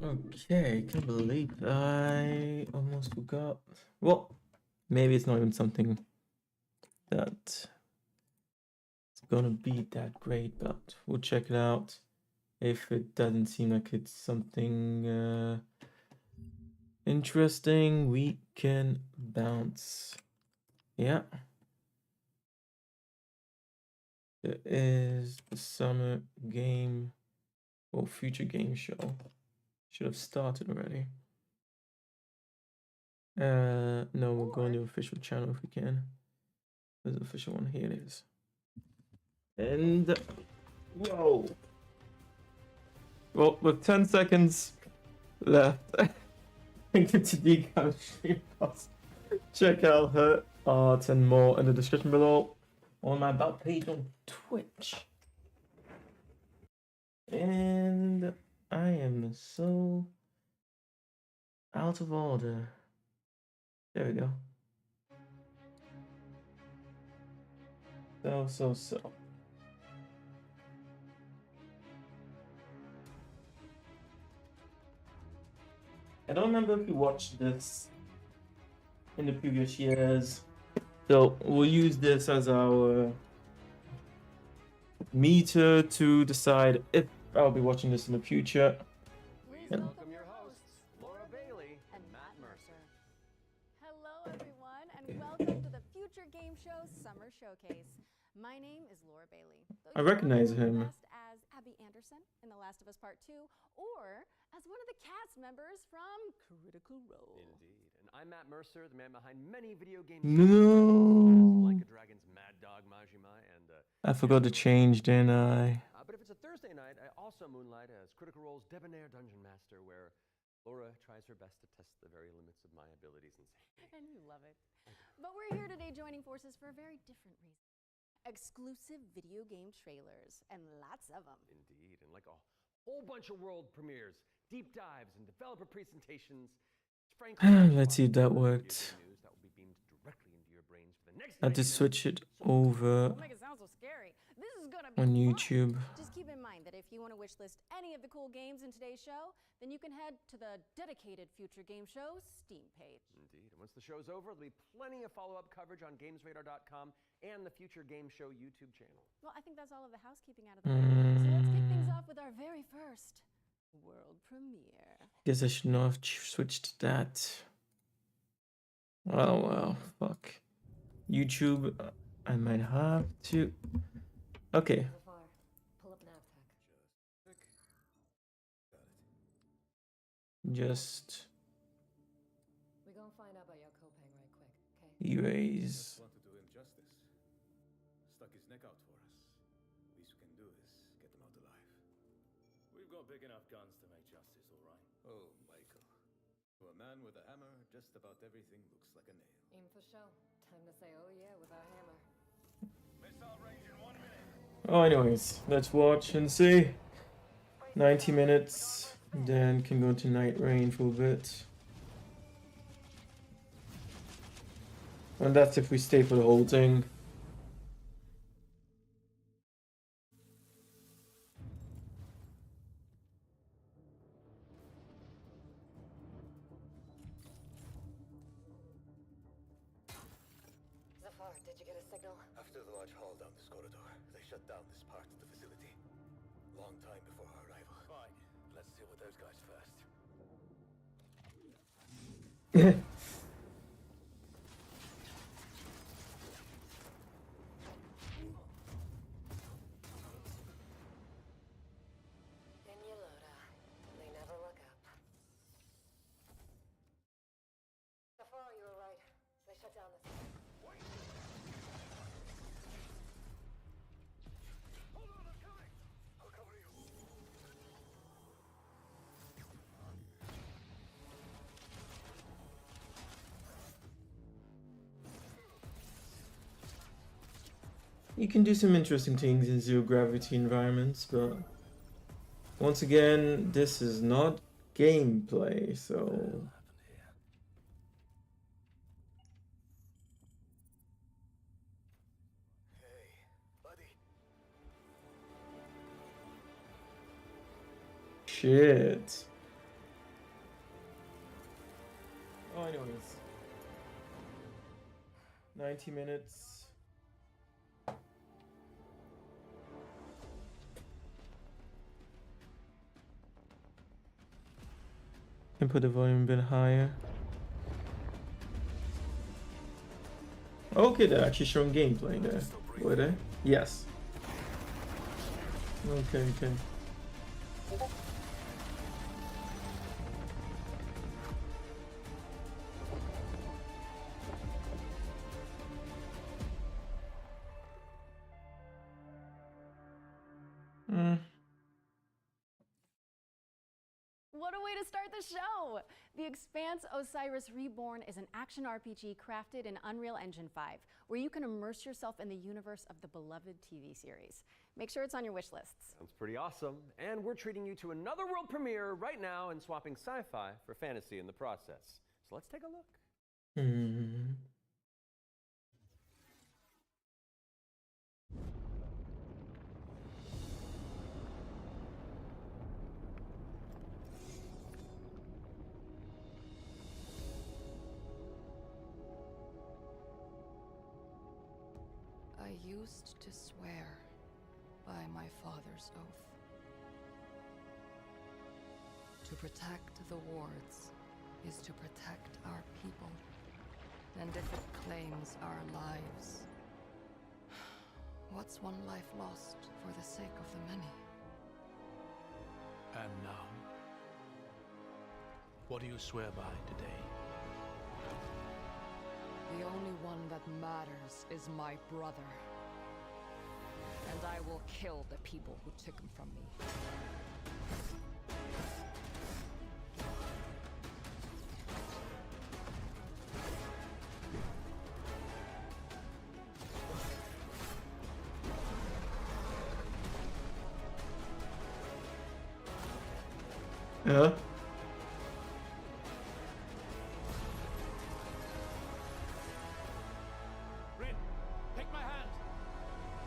Okay, can't believe I almost forgot. Well, maybe it's not even something that it's gonna be that great, but we'll check it out. If it doesn't seem like it's something interesting, we can bounce. Yeah. There is the summer game or future game show. Should have started already. No, we'll go on the official channel if we can. There's the official one. Here it is. And whoa. Well, with 10 seconds left, I think it's the stream post. Check out her art and more in the description below on my about page on Twitch. And I am so out of order. There we go. So. I don't remember if we watched this in the previous years. So we'll use this as our meter to decide if I'll be watching this in the future. Please welcome your hosts, Laura Bailey and Matt Mercer. Hello, everyone, and welcome to the Future Game Show Summer Showcase. My name is Laura Bailey. I recognize him. Best as Abby Anderson in The Last of Us Part 2, or as one of the cast members from Critical Role. Indeed. And I'm Matt Mercer, the man behind many video games. No. Like a Dragon's Mad Dog Majima and I forgot to change, didn't I? But if it's a Thursday night, I also moonlight as Critical Role's debonair dungeon master, where Laura tries her best to test the very limits of my abilities and safety. And you love it. But we're here today joining forces for a very different reason. Exclusive video game trailers, and lots of them. Indeed, and like a whole bunch of world premieres, deep dives, and developer presentations. Frankly, Let's see if that worked. news that will be beamed directly into your brains for the next I had to 90 switch minutes. it over Don't make it sound so scary. This is gonna be on fun. YouTube. Just keep in mind that if you want to wishlist any of the cool games in today's show, then you can head to the dedicated Future Game Show Steam page. Indeed, and once the show's over, there'll be plenty of follow-up coverage on GamesRadar.com and the Future Game Show YouTube channel. Well, I think that's all of the housekeeping out of the way. So let's kick things off with our very first world premiere. Guess I should not have switched that. Oh well, fuck. YouTube, I might have to. Okay. Pull up nav tech. Just We gonna find out about your copay right quick, okay? erase. Want to do him justice. Stuck his neck out for us. Least we can do is get him out alive. We've got big enough guns to make justice, all right? Oh, Michael. To a man with a hammer, just about everything looks like a nail. Aim for show. Time to say oh yeah with our hammer. Missile range in 1 minute. Oh, anyways, let's watch and see. 90 minutes, then can go to night rain for a bit. And that's if we stay for the whole thing. Zafar, did you get a signal? After the large haul down this corridor, they shut down this part of the facility. Long time before our arrival. Fine. Let's deal with those guys first. In Yolota. They never look up. Zafar, you were right. They shut down this. Hold on, I'm coming! I'll cover you. You can do some interesting things in zero gravity environments, but once again, this is not gameplay, so Hey, buddy. shit. Oh, anyways. 90 minutes. Can put the volume a bit higher. Okay, they're actually showing gameplay there. Were they? Yes. Okay, okay. What a way to start the show! The Expanse Osiris Reborn is an action RPG crafted in Unreal Engine 5, where you can immerse yourself in the universe of the beloved TV series. Make sure it's on your wish lists. Sounds pretty awesome. And we're treating you to another world premiere right now and swapping sci-fi for fantasy in the process. So let's take a look. I used to swear by my father's oath. To protect the wards is to protect our people. And if it claims our lives, what's one life lost for the sake of the many? And now, what do you swear by today? The only one that matters is my brother. And I will kill the people who took him from me. Yeah. Rin, take my hand.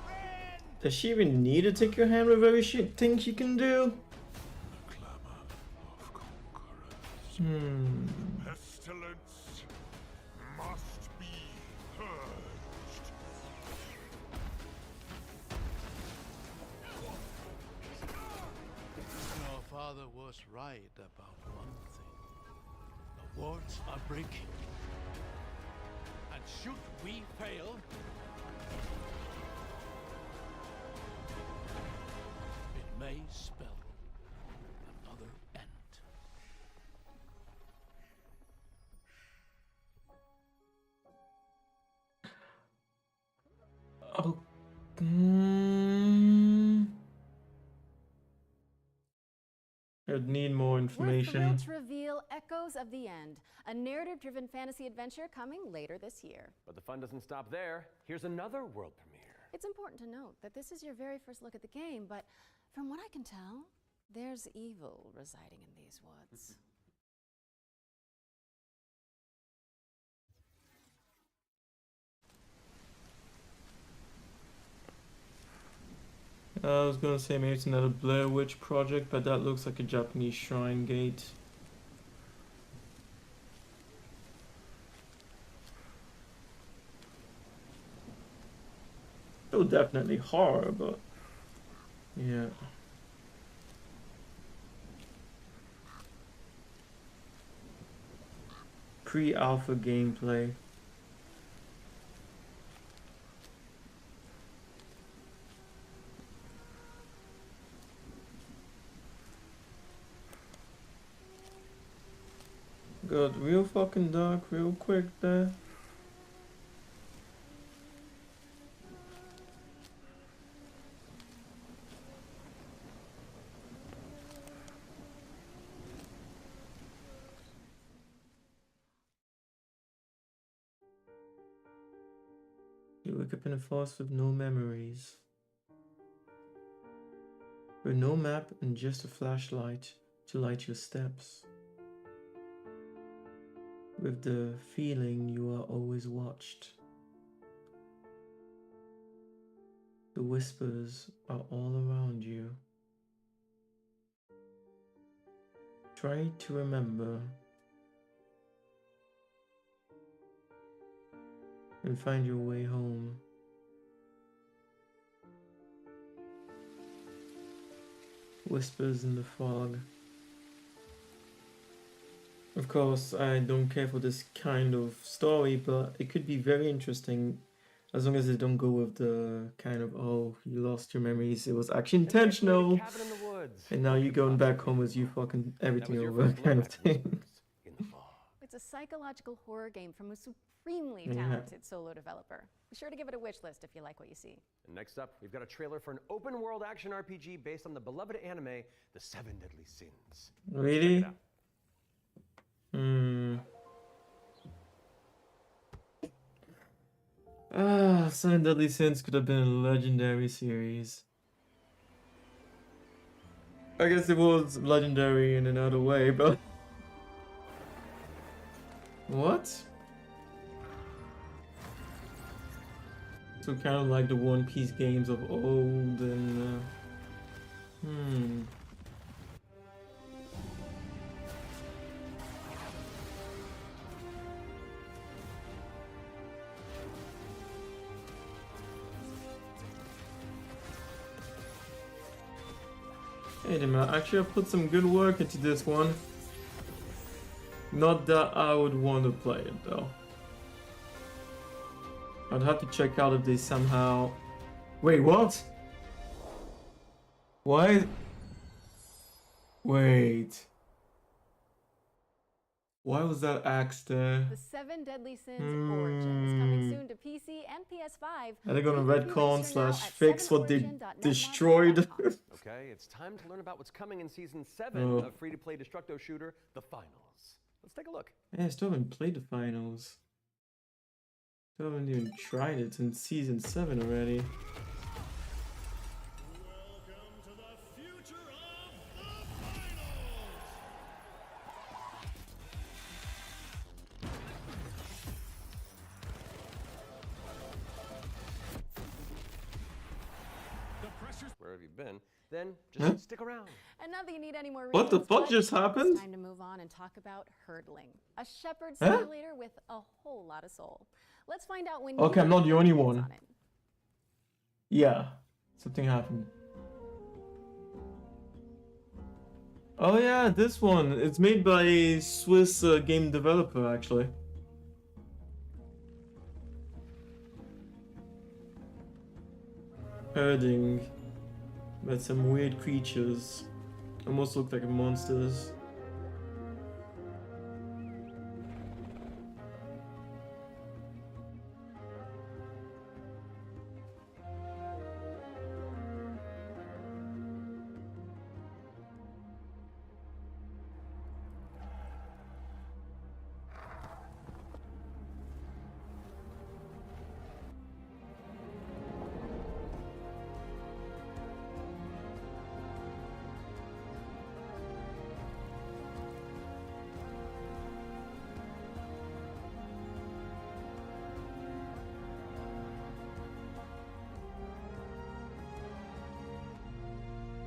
Rin! Does she even need to take your hand with every shit thing she can do? Clamor of conquerors. Pestilence must be purged. Your father was right about one thing. The wards are breaking. And should we fail, it may spell another end. Oh. I'd need more We're information. thrilled to reveal Echoes of the End, a narrative-driven fantasy adventure coming later this year. But the fun doesn't stop there. Here's another world premiere. It's important to note that this is your very first look at the game, but from what I can tell, there's evil residing in these woods. I was gonna say maybe it's another Blair Witch project, but that looks like a Japanese shrine gate. Still definitely horror, but yeah. Pre-alpha gameplay. Got real fucking dark real quick there. You wake up in a forest with no memories. With no map and just a flashlight to light your steps. With the feeling you are always watched. The whispers are all around you. Try to remember. And find your way home. Whispers in the fog. Of course, I don't care for this kind of story, but it could be very interesting as long as they don't go with the kind of, oh, you lost your memories, it was actually intentional, Cabin in the woods. and now you're going back home as you fucking everything over kind of thing. In the fog. It's a psychological horror game from a supremely Yeah. talented solo developer. Be sure to give it a wish list if you like what you see. And next up, we've got a trailer for an open world action RPG based on the beloved anime, The Seven Deadly Sins. Really? Check it out. Seven Deadly Sins could have been a legendary series. I guess it was legendary in another way, but... What? So kind of like the One Piece games of old and... Wait a minute, actually I put some good work into this one. Not that I would want to play it though. I'd have to check out if they somehow... Wait, what? Why? Wait. Why was that axe there? The Seven Deadly Sins Origin is coming soon to PC and PS5. Are they gonna You can retcon pre-register now slash at fix what they 7origin.netmarket.com. destroyed? Okay, it's time to learn about what's coming in Season 7 Oh. of free-to-play Destructo shooter, The Finals. Let's take a look. Yeah, I still haven't played the finals. Still haven't even tried it since Season 7 already. Welcome to the future of the finals! The pressure's Where have you been? Then just stick around. And not that you need any more What the reasons, fuck but just happened? It's time to move on and talk about hurdling, a shepherd Huh? simulator with a whole lot of soul. Let's find out when. Okay, you I'm not the get only your hands one. on it. Yeah, something happened. Oh yeah, this one. It's made by a Swiss game developer, actually. Herding. With some weird creatures. Almost look like monsters.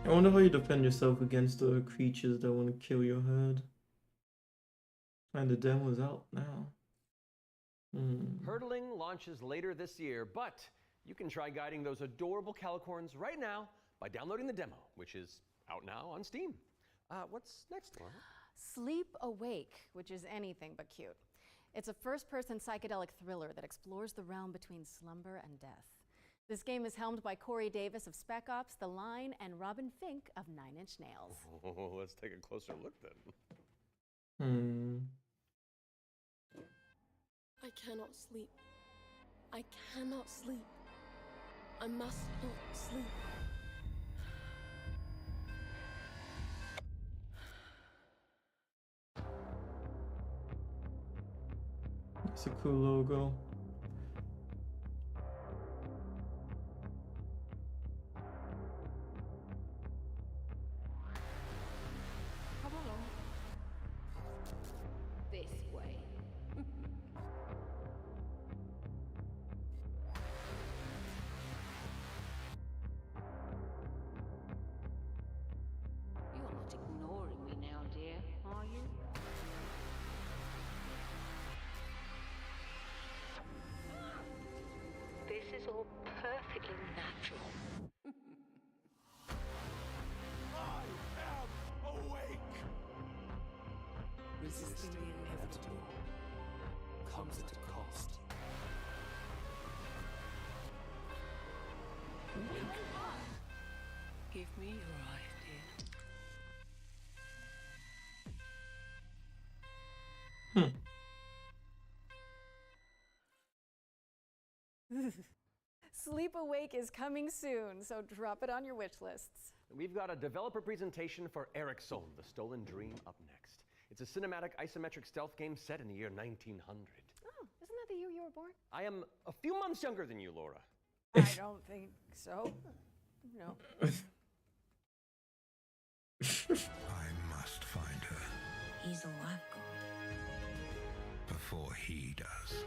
I wonder how you defend yourself against the creatures that want to kill your herd. And the demo's out now. Hurdling launches later this year, but you can try guiding those adorable calicorns right now by downloading the demo, which is out now on Steam. What's next, Laura? Sleep Awake, which is anything but cute. It's a first-person psychedelic thriller that explores the realm between slumber and death. This game is helmed by Corey Davis of Spec Ops, The Line, and Robin Fink of Nine Inch Nails. Oh, let's take a closer look then. I cannot sleep. I cannot sleep. I must not sleep. It's a cool logo. Come along. This way. You're not ignoring me now, dear, me your idea. Sleep Awake is coming soon, so drop it on your wish lists. We've got a developer presentation for Eric Solm, The Stolen Dream, up next. It's a cinematic isometric stealth game set in the year 1900. Oh, isn't that the year you were born? I am a few months younger than you, Laura. I don't think so. No. I must find her He's a life god. before he does.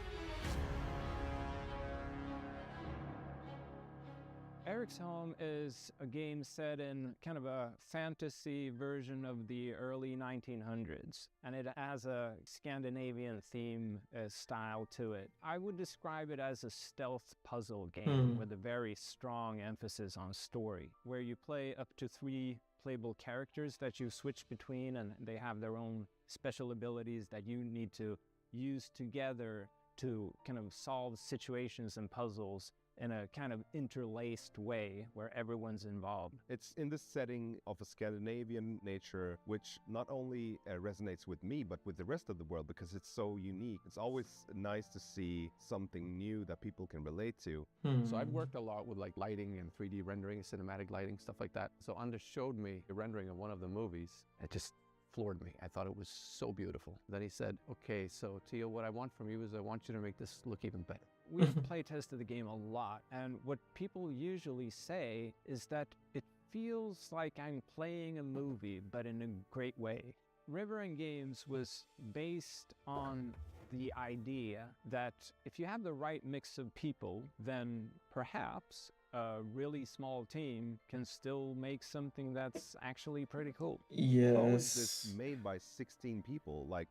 Eric's Home is a game set in kind of a fantasy version of the early 1900s, and it has a Scandinavian theme style to it. I would describe it as a stealth puzzle game with a very strong emphasis on story, where you play up to 3 playable characters that you switch between, and they have their own special abilities that you need to use together to kind of solve situations and puzzles in a kind of interlaced way where everyone's involved. It's in this setting of a Scandinavian nature, which not only resonates with me, but with the rest of the world, because it's so unique. It's always nice to see something new that people can relate to. So I've worked a lot with like lighting and 3D rendering, cinematic lighting, stuff like that. So Anders showed me the rendering of one of the movies. It just floored me. I thought it was so beautiful. Then he said, okay, so Theo, what I want from you is I want you to make this look even better. We've playtested the game a lot, and what people usually say is that it feels like I'm playing a movie, but in a great way. River End Games was based on the idea that if you have the right mix of people, then perhaps a really small team can still make something that's actually pretty cool. Yes. How is this made by 16 people? Like,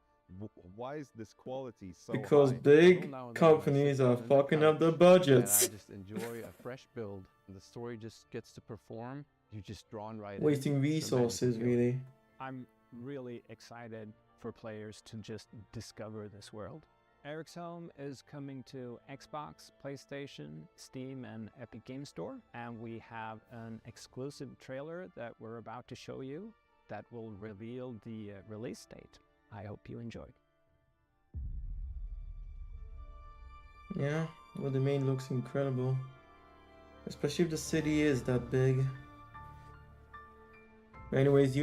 why is this quality so Because high? big companies are fucking up their budgets. And I just enjoy a fresh build. The story just gets to perform. You're just drawn right in. Wasting It's a magical resources, feeling. really. I'm really excited for players to just discover this world. Eric's Home is coming to Xbox, PlayStation, Steam, and Epic Game Store. And we have an exclusive trailer that we're about to show you that will reveal the release date. I hope you enjoy. Yeah, well, the main looks incredible. Especially if the city is that big. But anyways,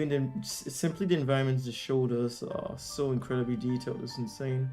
simply the environments they showed us are so incredibly detailed, it's insane.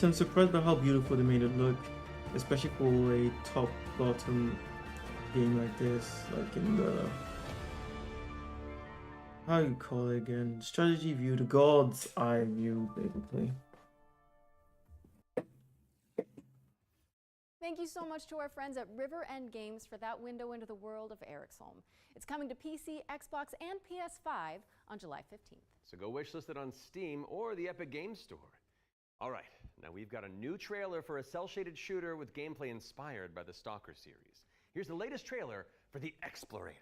I'm surprised by how beautiful they made it look, especially for a top-bottom game like this, like in the, how you call it again, strategy view, the God's Eye view, basically. Thank you so much to our friends at River End Games for that window into the world of Eric's Home. It's coming to PC, Xbox, and PS5 on July 15th. So go wishlist it on Steam or the Epic Games Store. All right, now we've got a new trailer for a cel-shaded shooter with gameplay inspired by the Stalker series. Here's the latest trailer for The Explorator.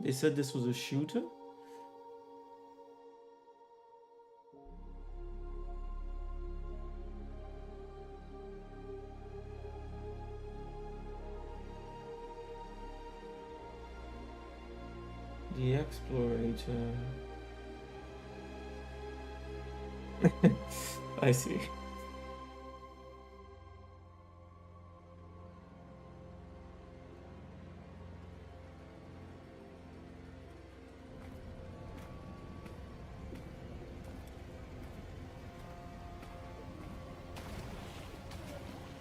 They said this was a shooter? The Explorator. I see.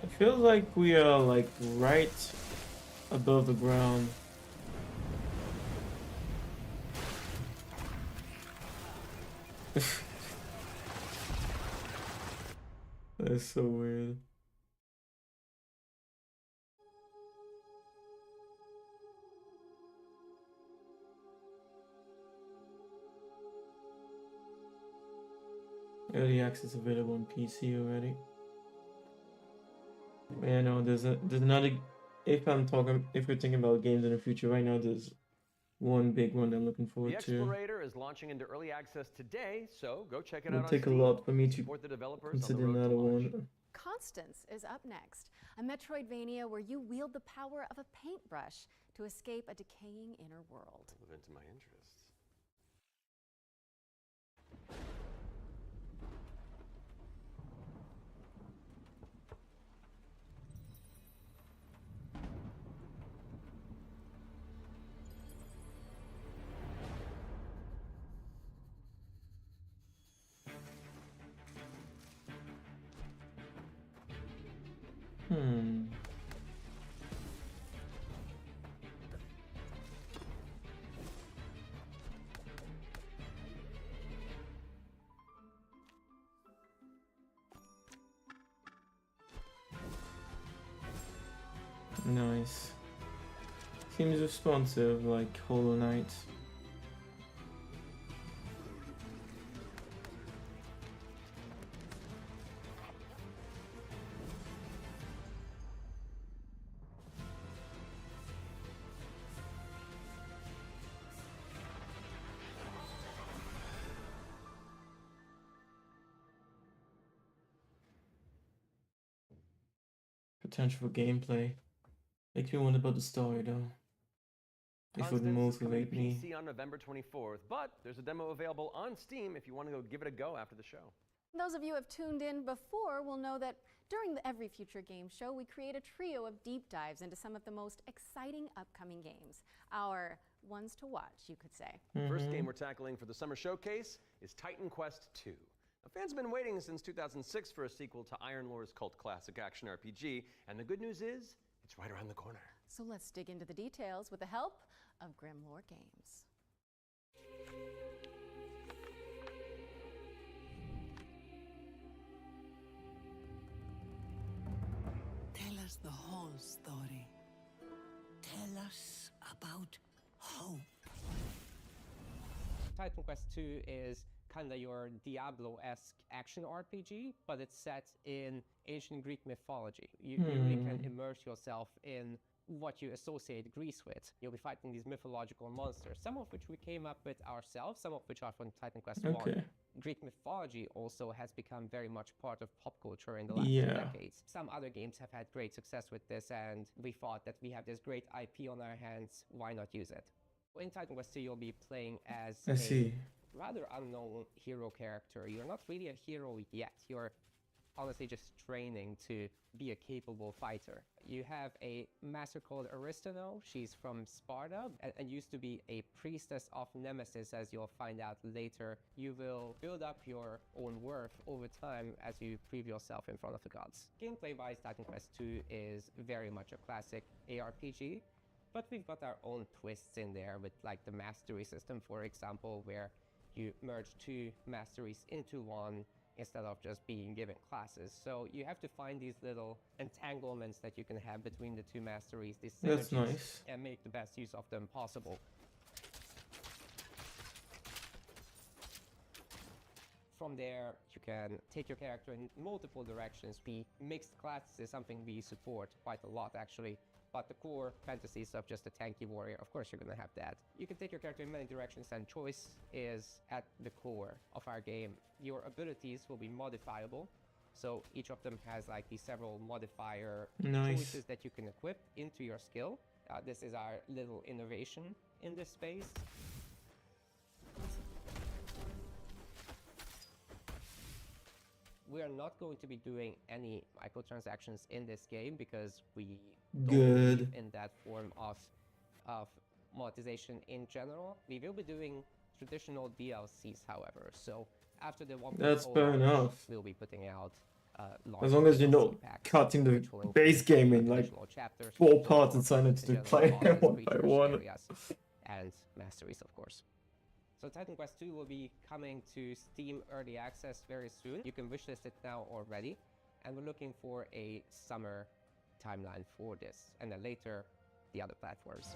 I feel like we are like right above the ground. That's so weird. Early access available on PC already. Yeah, no, there's another. If we're thinking about games in the future, right now there's one big one that I'm looking The forward to. Explorator is launching into early access today, so go check it It'll out on take a Steam. lot for me to Support the developers on the consider road to another launch. one. Constance is up next, a Metroidvania where you wield the power of a paintbrush to escape a decaying inner world. Move into my interests. Nice. Seems responsive, like Hollow Knight. Potential for gameplay. Makes me wonder about the story though. It would Constance is coming motivate to me. PC on November 24th, but there's a demo available on Steam if you want to go give it a go after the show. Those of you who have tuned in before will know that during the Every Future Game Show, we create a trio of deep dives into some of the most exciting upcoming games. Our ones to watch, you could say. The first game we're tackling for the summer showcase is Titan Quest II. Now, fans have been waiting since 2006 for a sequel to Iron Lore's cult classic action RPG, and the good news is, it's right around the corner. So let's dig into the details with the help of Grimlore Games. Tell us the whole story. Tell us about hope. Titan Quest II is kind of your Diablo-esque action RPG, but it's set in ancient Greek mythology. You really can immerse yourself in what you associate Greece with. You'll be fighting these mythological monsters, some of which we came up with ourselves, some of which are from Titan Quest I. Greek mythology also has become very much part of pop culture in the last 2 decades. Some other games have had great success with this, and we thought that we have this great IP on our hands, why not use it? In Titan Quest II, you'll be playing as a rather unknown hero character. You're not really a hero yet. You're honestly just training to be a capable fighter. You have a master called Aristano. She's from Sparta and used to be a priestess of Nemesis, as you'll find out later. You will build up your own worth over time as you prove yourself in front of the gods. Gameplay-wise, Titan Quest II is very much a classic ARPG, but we've got our own twists in there with like the mastery system, for example, where you merge 2 masteries into one instead of just being given classes. So you have to find these little entanglements that you can have between the 2 masteries, these synergies, and make the best use of them possible. From there, you can take your character in multiple directions. Mixed classes is something we support quite a lot, actually. But the core fantasy stuff, just a tanky warrior, of course you're gonna have that. You can take your character in many directions, and choice is at the core of our game. Your abilities will be modifiable, so each of them has like these several modifier choices that you can equip into your skill. This is our little innovation in this space. We are not going to be doing any microtransactions in this game because we don't Good. believe in that form of monetization in general. We will be doing traditional DLCs, however. So after the 1.0 That's fair launch, enough. we'll be putting out As long as you're not cutting the base game in like 4 parts and sign it to play one by one. And masteries, of course. So Titan Quest 2 will be coming to Steam Early Access very soon. You can wishlist it now already. And we're looking for a summer timeline for this. And then later, the other platforms.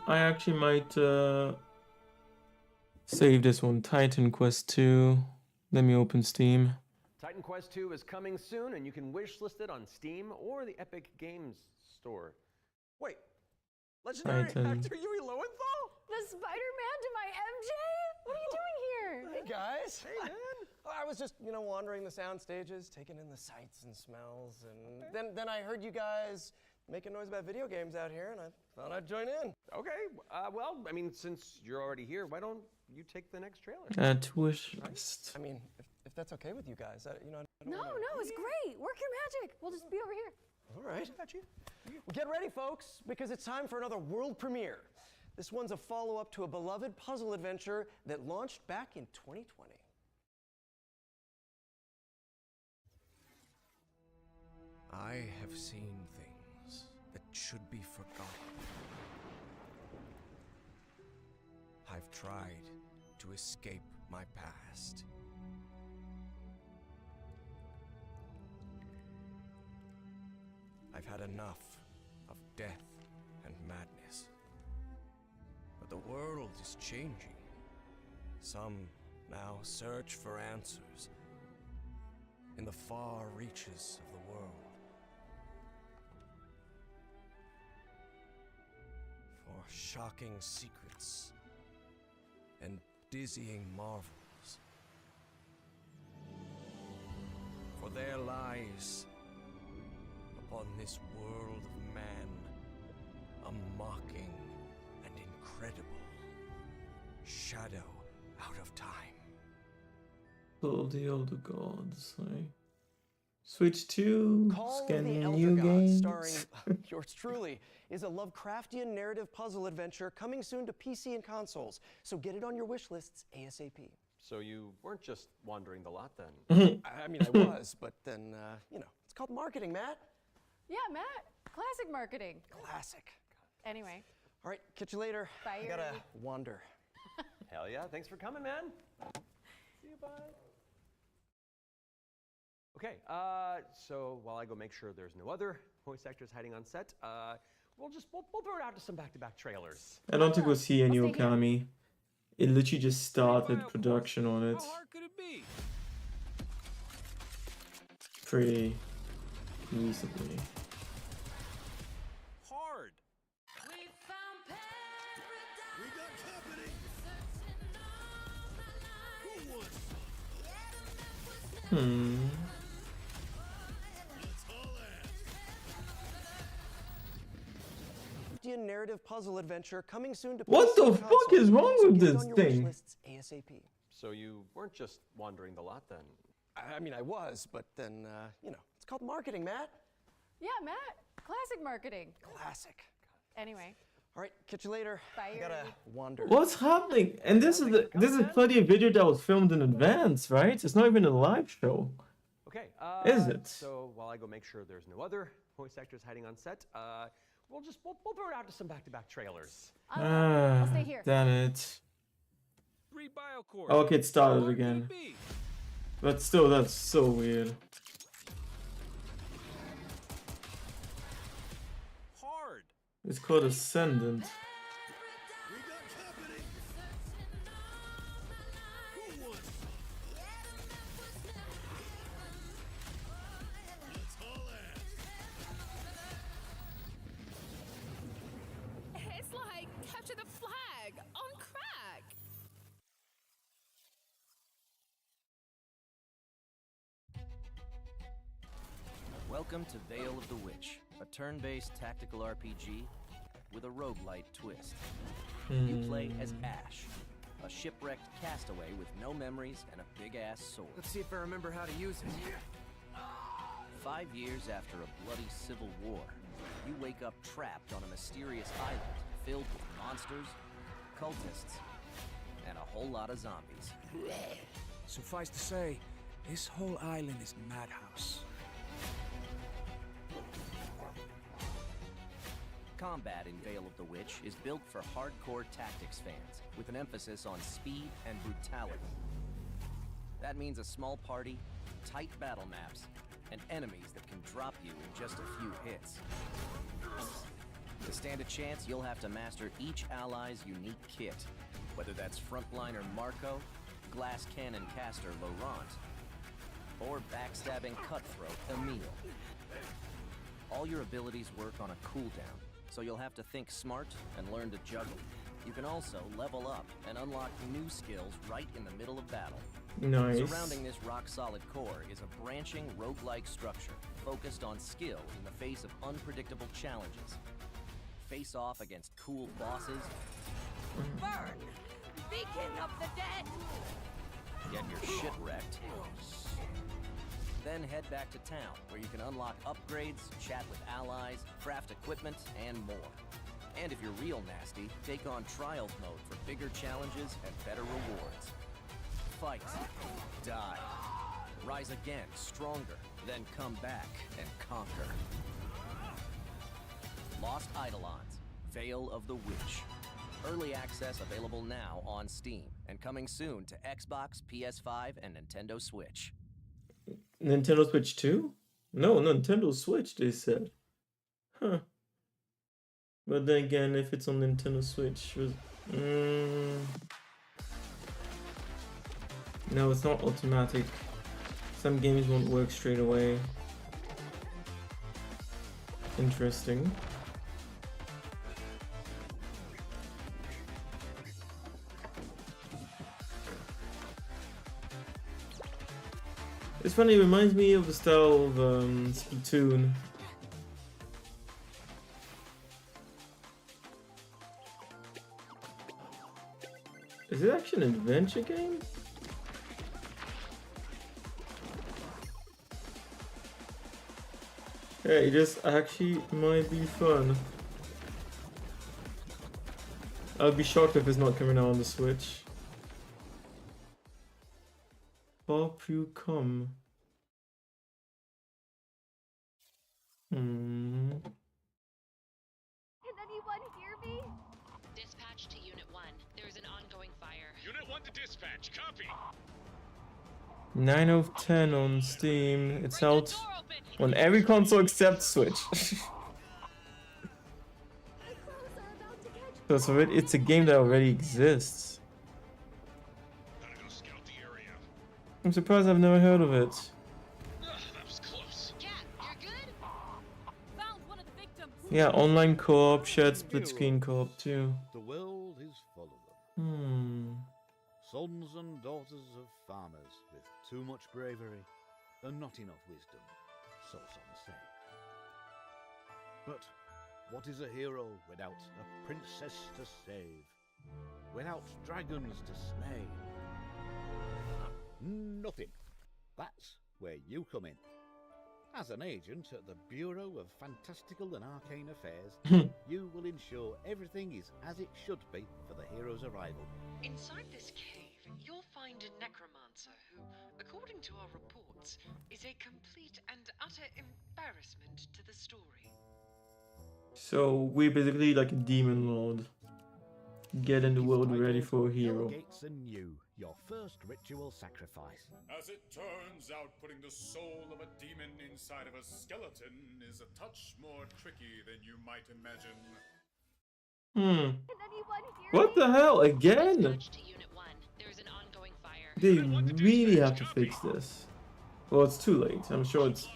I actually might save this one. Titan Quest 2. Let me open Steam. Titan Quest 2 is coming soon, and you can wishlist it on Steam or the Epic Games Store. Wait, legendary Titan. actor Yuri Lowenthal? The Spider-Man to my MJ? What are you doing here? Hey guys. Hey man. I was just, wandering the sound stages, taking in the sights and smells, and then I heard you guys making noise about video games out here, and I thought I'd join in. Okay, well, I mean, since you're already here, why don't you take the next trailer? Add to wish list. I mean, if that's okay with you guys, I don't No, it's great. Work your magic. We'll just be over here. All right. Got you. Well, get ready, folks, because it's time for another world premiere. This one's a follow-up to a beloved puzzle adventure that launched back in 2020. I have seen things that should be forgotten. I've tried to escape my past. I've had enough of death and madness. But the world is changing. Some now search for answers in the far reaches of the world. For shocking secrets and dizzying marvels. For there lies upon this world of man a mocking and incredible shadow out of time. Call of the Elder Gods. Switch to Call of scanning the Elder new Gods, games. starring yours truly, is a Lovecraftian narrative puzzle adventure coming soon to PC and consoles. So get it on your wish lists ASAP. So you weren't just wandering the lot then? I mean, I was, but then, it's called marketing, Matt. Yeah, Matt. Classic marketing. Classic. Anyway. All right, catch you later. Bye, I gotta Yuri. wander. Hell yeah, thanks for coming, man. See you, bye. Okay, so while I go make sure there's no other voice actors hiding on set, we'll throw it out to some back-to-back trailers. I don't think we'll see any Okami. It literally just started production on it. How hard could it be? Pretty recently. Hard. We got company. Who wants Let's haul ass. Narrative puzzle adventure coming soon to What PC the and fuck consoles. is wrong So with get it this on your wish thing? lists ASAP. So you weren't just wandering the lot then? I mean, I was, but then, it's called marketing, Matt. Yeah, Matt. Classic marketing. Classic. Anyway. All right, catch you later. Bye, I gotta Yuri. wander. What's happening? And this is clearly a video that was filmed in advance, right? It's not even a live show. Okay, Is it? So while I go make sure there's no other voice actors hiding on set, we'll throw it out to some back-to-back trailers. I'll stay here. Damn it. 3 biocores. Okay, it started How hard could again. it be? But still, that's so weird. Hard. It's called Ascendant. We got company. Who wants Let's haul ass. It's like capture the flag on crack. Welcome to Veil of the Witch, a turn-based tactical RPG with a roguelite twist. Hmm. You play as Ash, a shipwrecked castaway with no memories and a big-ass sword. Let's see if I remember how to use it. 5 years after a bloody civil war, you wake up trapped on a mysterious island filled with monsters, cultists, and a whole lot of zombies. Suffice to say, this whole island is a madhouse. Combat in Vale of the Witch is built for hardcore tactics fans, with an emphasis on speed and brutality. That means a small party, tight battle maps, and enemies that can drop you in just a few hits. To stand a chance, you'll have to master each ally's unique kit, whether that's frontliner Marco, glass cannon caster Laurent, or backstabbing cutthroat Emile. All your abilities work on a cooldown, so you'll have to think smart and learn to juggle. You can also level up and unlock new skills right in the middle of battle. Nice. Surrounding this rock-solid core is a branching roguelike structure focused on skill in the face of unpredictable challenges. Face off against cool bosses. Burn! Beacon of the dead! Get your shit wrecked. Then head back to town, where you can unlock upgrades, chat with allies, craft equipment, and more. And if you're real nasty, take on Trials mode for bigger challenges and better rewards. Fight, die, rise again, stronger, then come back and conquer. Lost Eidolons, Vale of the Witch. Early access available now on Steam, and coming soon to Xbox, PS5, and Nintendo Switch. Nintendo Switch 2? No, Nintendo Switch, they said. Huh. But then again, if it's on Nintendo Switch... No, it's not automatic. Some games won't work straight away. Interesting. It's funny, it reminds me of the style of Splatoon. Is it actually an adventure game? Yeah, it just actually might be fun. I'll be shocked if it's not coming out on the Switch. Pop you come. Can anyone hear me? Dispatch to Unit 1. There is an ongoing fire. Unit 1 to dispatch. Copy. 9 of 10 on Steam. It's out on every console except Switch. So it's a game that already exists. I'm surprised I've never heard of it. That was close. Cat, you're good? Found one of the victims. Yeah, online co-op, shared split screen co-op too. The world is full of them. Sons and daughters of farmers with too much bravery and not enough wisdom, so some say. But what is a hero without a princess to save? Without dragons to slay? Nothing. That's where you come in. As an agent at the Bureau of Fantastical and Arcane Affairs, you will ensure everything is as it should be for the hero's arrival. Inside this cave, you'll find a necromancer who, according to our reports, is a complete and utter embarrassment to the story. So we're basically like a demon lord. Getting the world ready for a hero. Gates anew, your first ritual sacrifice. As it turns out, putting the soul of a demon inside of a skeleton is a touch more tricky than you might imagine. What the hell? Again? They really have to fix this. Well, it's too late. I'm sure it's...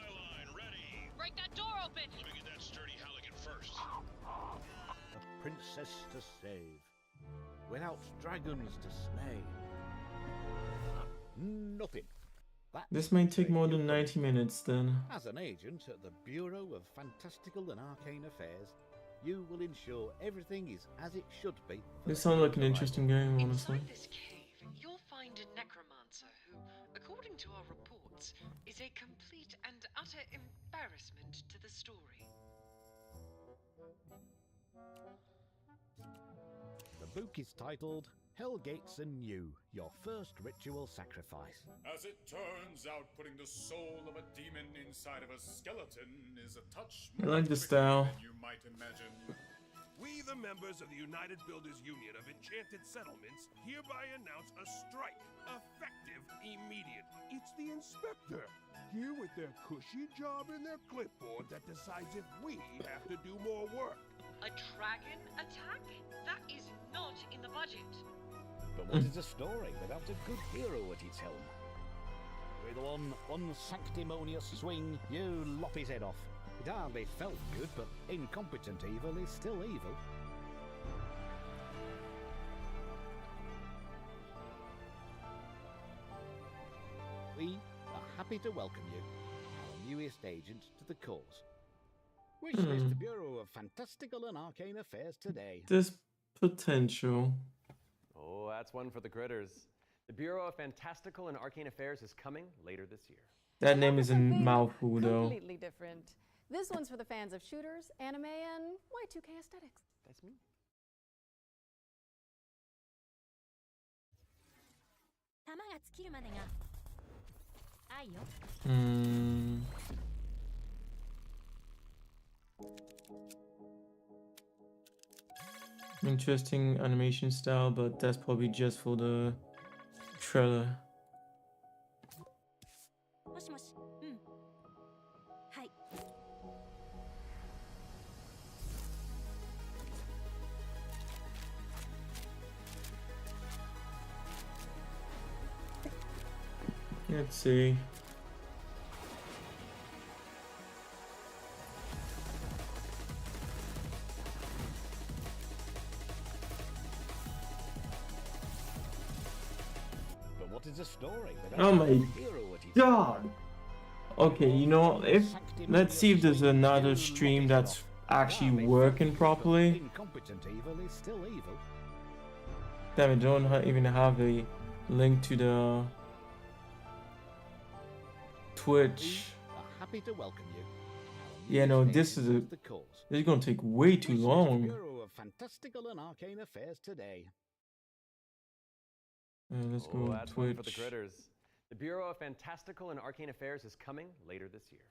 Break that door open! Let me get that sturdy Halligan first. A princess to save. Without dragons to slay. Nothing. This might take more than 90 minutes then. As an agent at the Bureau of Fantastical and Arcane Affairs, you will ensure everything is as it should be. This sounds like an interesting game, honestly. Inside this cave, you'll find a necromancer who, according to our reports, is a complete and utter embarrassment to the story. The book is titled Hellgates Anew, Your First Ritual Sacrifice. As it turns out, putting the soul of a demon inside of a skeleton is a touch I more like the tricky style. than you might imagine. We, the members of the United Builders Union of Enchanted Settlements, hereby announce a strike, effective immediately. It's the inspector, here with their cushy job and their clipboard that decides if we have to do more work. A dragon attack? That is not in the budget. But what is a story without a good hero at its helm? With one unsanctimonious swing, you lop his head off. It hardly felt good, but incompetent evil is still evil. We are happy to welcome you, our newest agent to the cause. Wish list Bureau of Fantastical and Arcane Affairs today. There's potential. Oh, that's one for the critters. The Bureau of Fantastical and Arcane Affairs is coming later this year. That name is a mouthful, though. Completely different. This one's for the fans of shooters, anime, and Y2K aesthetics. That's me. Interesting animation style, but that's probably just for the trailer. Let's see. But what is a story without Oh a my good hero at its god! Okay, you know, let's see if there's another stream that's actually working properly. Incompetent evil is still evil. Damn it, don't even have a link to the Twitch. Are happy to welcome you. Yeah, no, this is gonna take way too long. Bureau of Fantastical and Arcane Affairs today. Let's go Oh, on that's one for the Twitch. critters. The Bureau of Fantastical and Arcane Affairs is coming later this year.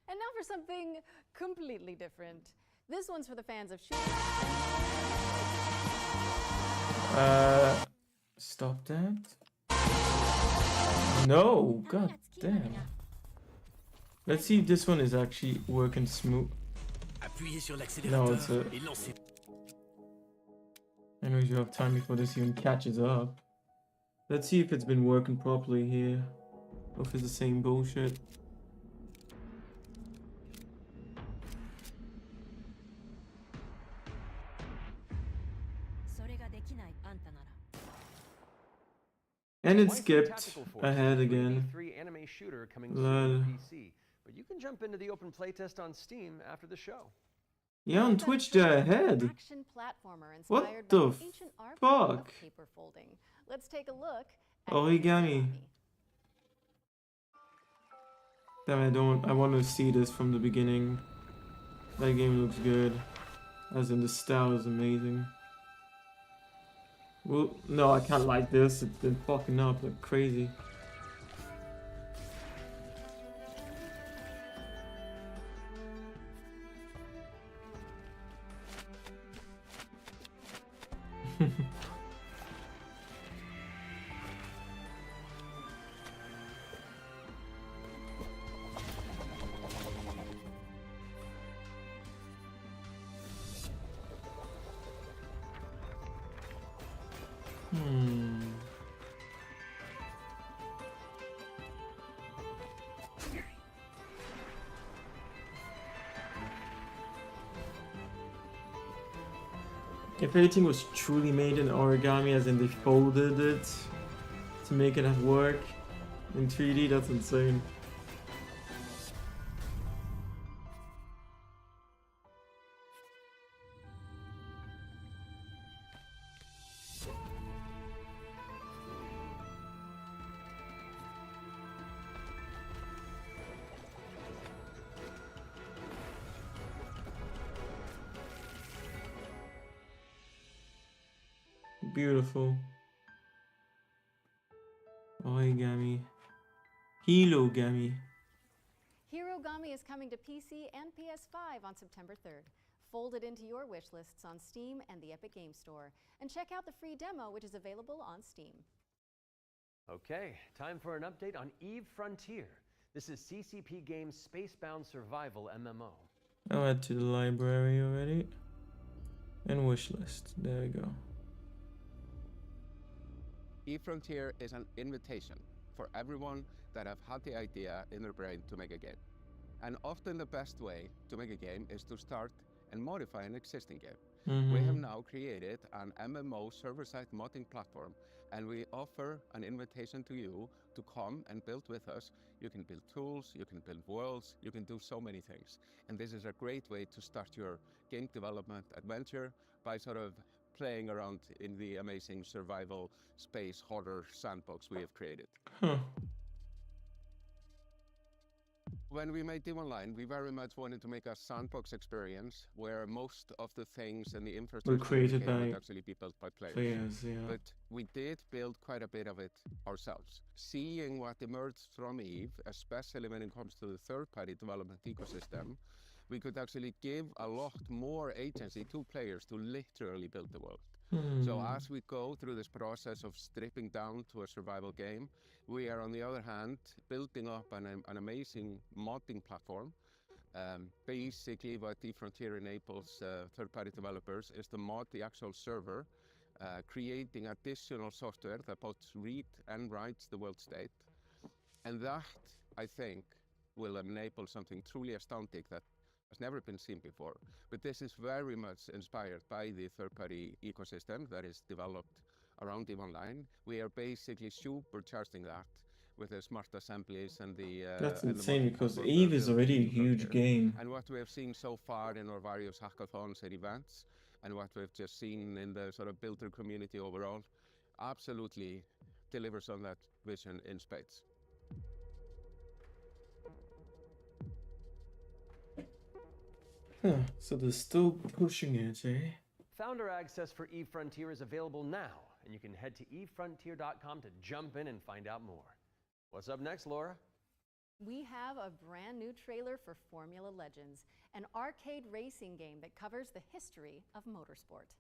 And now for something completely different. This one's for the fans of shooters. Stop that. No, god damn. Let's see if this one is actually working smooth. No, it's a... Anyways, you have time before this even catches up. Let's see if it's been working properly here. Or if it's the same bullshit. And it skipped ahead again. Anime shooter coming Lol. soon to PC, but you can jump into the open playtest on Steam after the show. Yeah, on Twitch they're ahead. Action platformer What inspired the by ancient art form of fuck? paper folding. Let's take a look at Origami. Damn, I want to see this from the beginning. That game looks good. As in the style is amazing. Well, no, I can't like this. It's been fucking up like crazy. If anything was truly made in origami, as in they folded it to make it work in 3D, that's insane. Beautiful. Origami. Hilogami. Hirogami is coming to PC and PS5 on September 3rd. Fold it into your wish lists on Steam and the Epic Games Store. And check out the free demo, which is available on Steam. Okay, time for an update on Eve Frontier. This is CCP Games' Spacebound Survival MMO. I'll add to the library already. And wish list. There we go. eFrontier is an invitation for everyone that have had the idea in their brain to make a game. And often the best way to make a game is to start and modify an existing game. We have now created an MMO server-side modding platform, and we offer an invitation to you to come and build with us. You can build tools, you can build worlds, you can do so many things. And this is a great way to start your game development adventure by sort of playing around in the amazing survival space horror sandbox we have created. When we made Eve Online, we very much wanted to make a sandbox experience where most of the things and the infrastructure created by would actually be built by players. But we did build quite a bit of it ourselves. Seeing what emerged from Eve, especially when it comes to the third-party development ecosystem, we could actually give a lot more agency to players to literally build the world. So as we go through this process of stripping down to a survival game, we are on the other hand building up an amazing modding platform. Basically what eFrontier enables third-party developers is to mod the actual server, creating additional software that both read and writes the world state. And that, I think, will enable something truly astounding that has never been seen before. But this is very much inspired by the third-party ecosystem that is developed around Eve Online. We are basically supercharging that with the smart assemblies and the... That's insane because Eve is already a huge game. And what we have seen so far in our various hackathons and events, and what we've just seen in the sort of builder community overall, absolutely delivers on that vision in spades. So they're still pushing it, eh? Founder access for Eve Frontier is available now, and you can head to evefrontier.com to jump in and find out more. What's up next, Laura? We have a brand new trailer for Formula Legends, an arcade racing game that covers the history of motorsport.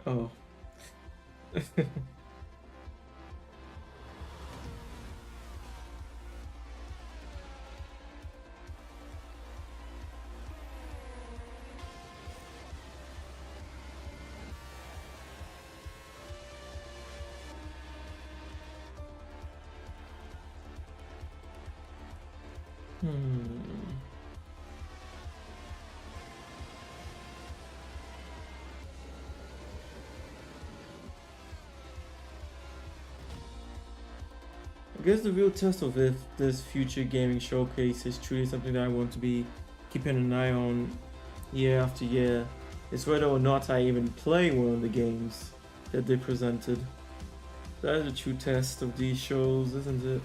Oh. I guess the real test of if this future gaming showcase is truly something that I want to be keeping an eye on year after year is whether or not I even play one of the games that they presented. That is a true test of these shows, isn't it?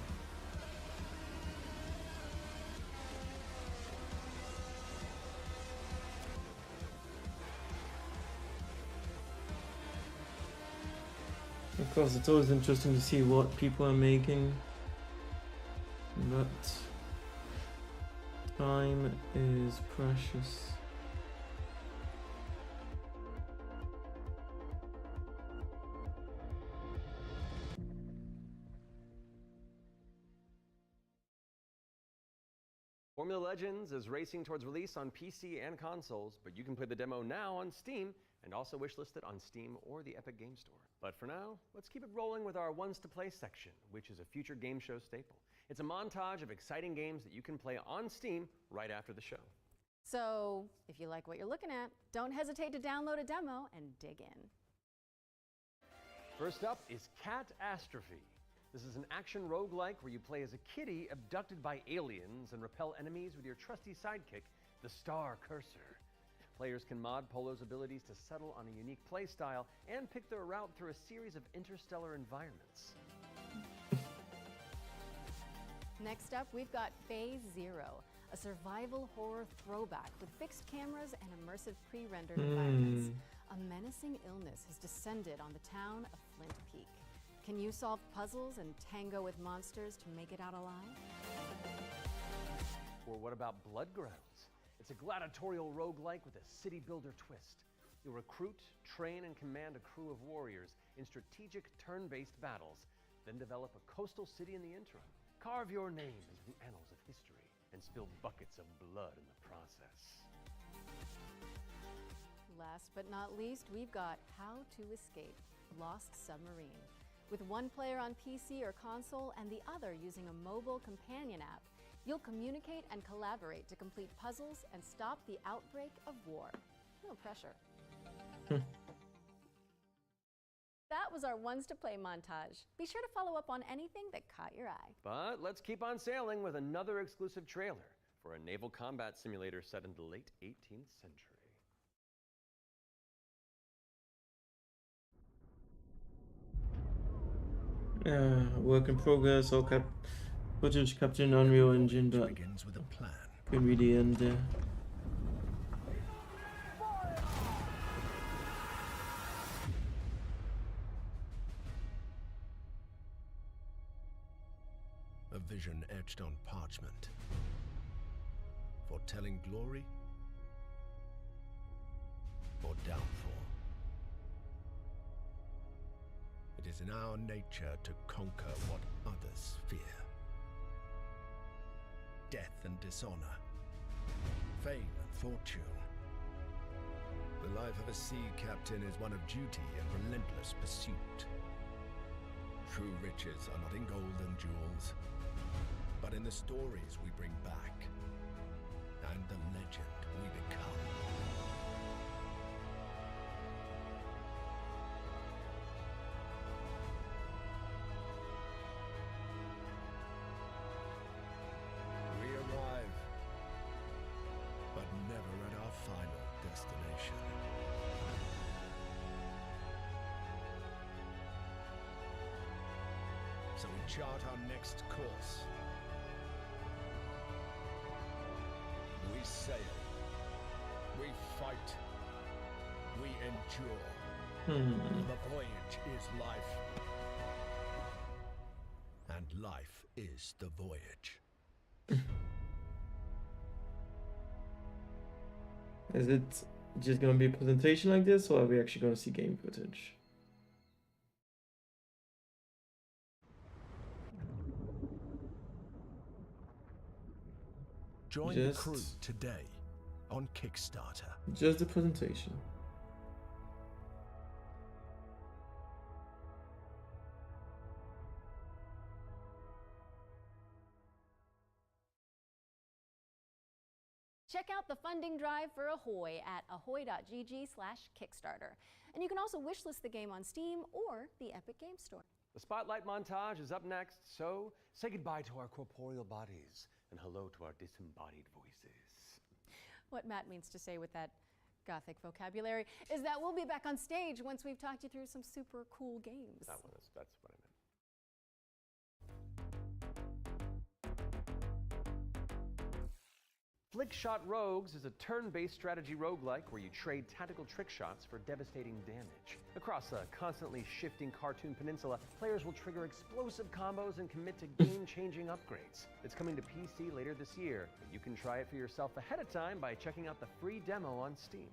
Of course, it's always interesting to see what people are making, but time is precious. Formula Legends is racing towards release on PC and consoles, but you can play the demo now on Steam and also wishlist it on Steam or the Epic Games Store. But for now, let's keep it rolling with our Ones to Play section, which is a future game show staple. It's a montage of exciting games that you can play on Steam right after the show. So, if you like what you're looking at, don't hesitate to download a demo and dig in. First up is Catastrophe. This is an action roguelike where you play as a kitty abducted by aliens and repel enemies with your trusty sidekick, the Star Cursor. Players can mod Polo's abilities to settle on a unique playstyle and pick their route through a series of interstellar environments. Next up, we've got Phase Zero, a survival horror throwback with fixed cameras and immersive pre-rendered environments. A menacing illness has descended on the town of Flint Peak. Can you solve puzzles and tango with monsters to make it out alive? Or what about Bloodgrounds? It's a gladiatorial roguelike with a city builder twist. You'll recruit, train, and command a crew of warriors in strategic turn-based battles, then develop a coastal city in the interim. Carve your name into the annals of history and spill buckets of blood in the process. Last but not least, we've got How to Escape, Lost Submarine. With one player on PC or console and the other using a mobile companion app, you'll communicate and collaborate to complete puzzles and stop the outbreak of war. No pressure. That was our Ones to Play montage. Be sure to follow up on anything that caught your eye. But let's keep on sailing with another exclusive trailer for a naval combat simulator set in the late 18th century. Work in progress, all footage captured in Unreal Engine, but begins with a plan. couldn't read the end there. A vision etched on parchment, foretelling glory or downfall. It is in our nature to conquer what others fear. Death and dishonor, fame and fortune. The life of a sea captain is one of duty and relentless pursuit. True riches are not in gold and jewels, but in the stories we bring back and the legend we become. We arrive, but never at our final destination. So we chart our next course. We sail. We fight. We endure. The voyage is life. And life is the voyage. Is it just gonna be a presentation like this, or are we actually gonna see game footage? Join the crew today on Kickstarter. Just the presentation. Check out the funding drive for Ahoy at ahoy.gg/Kickstarter. And you can also wishlist the game on Steam or the Epic Game Store. The Spotlight montage is up next, so say goodbye to our corporeal bodies and hello to our disembodied voices. What Matt means to say with that gothic vocabulary is that we'll be back on stage once we've talked you through some super cool games. That's what I meant. Flickshot Rogues is a turn-based strategy roguelike where you trade tactical trick shots for devastating damage. Across a constantly shifting cartoon peninsula, players will trigger explosive combos and commit to game-changing upgrades. It's coming to PC later this year, but you can try it for yourself ahead of time by checking out the free demo on Steam.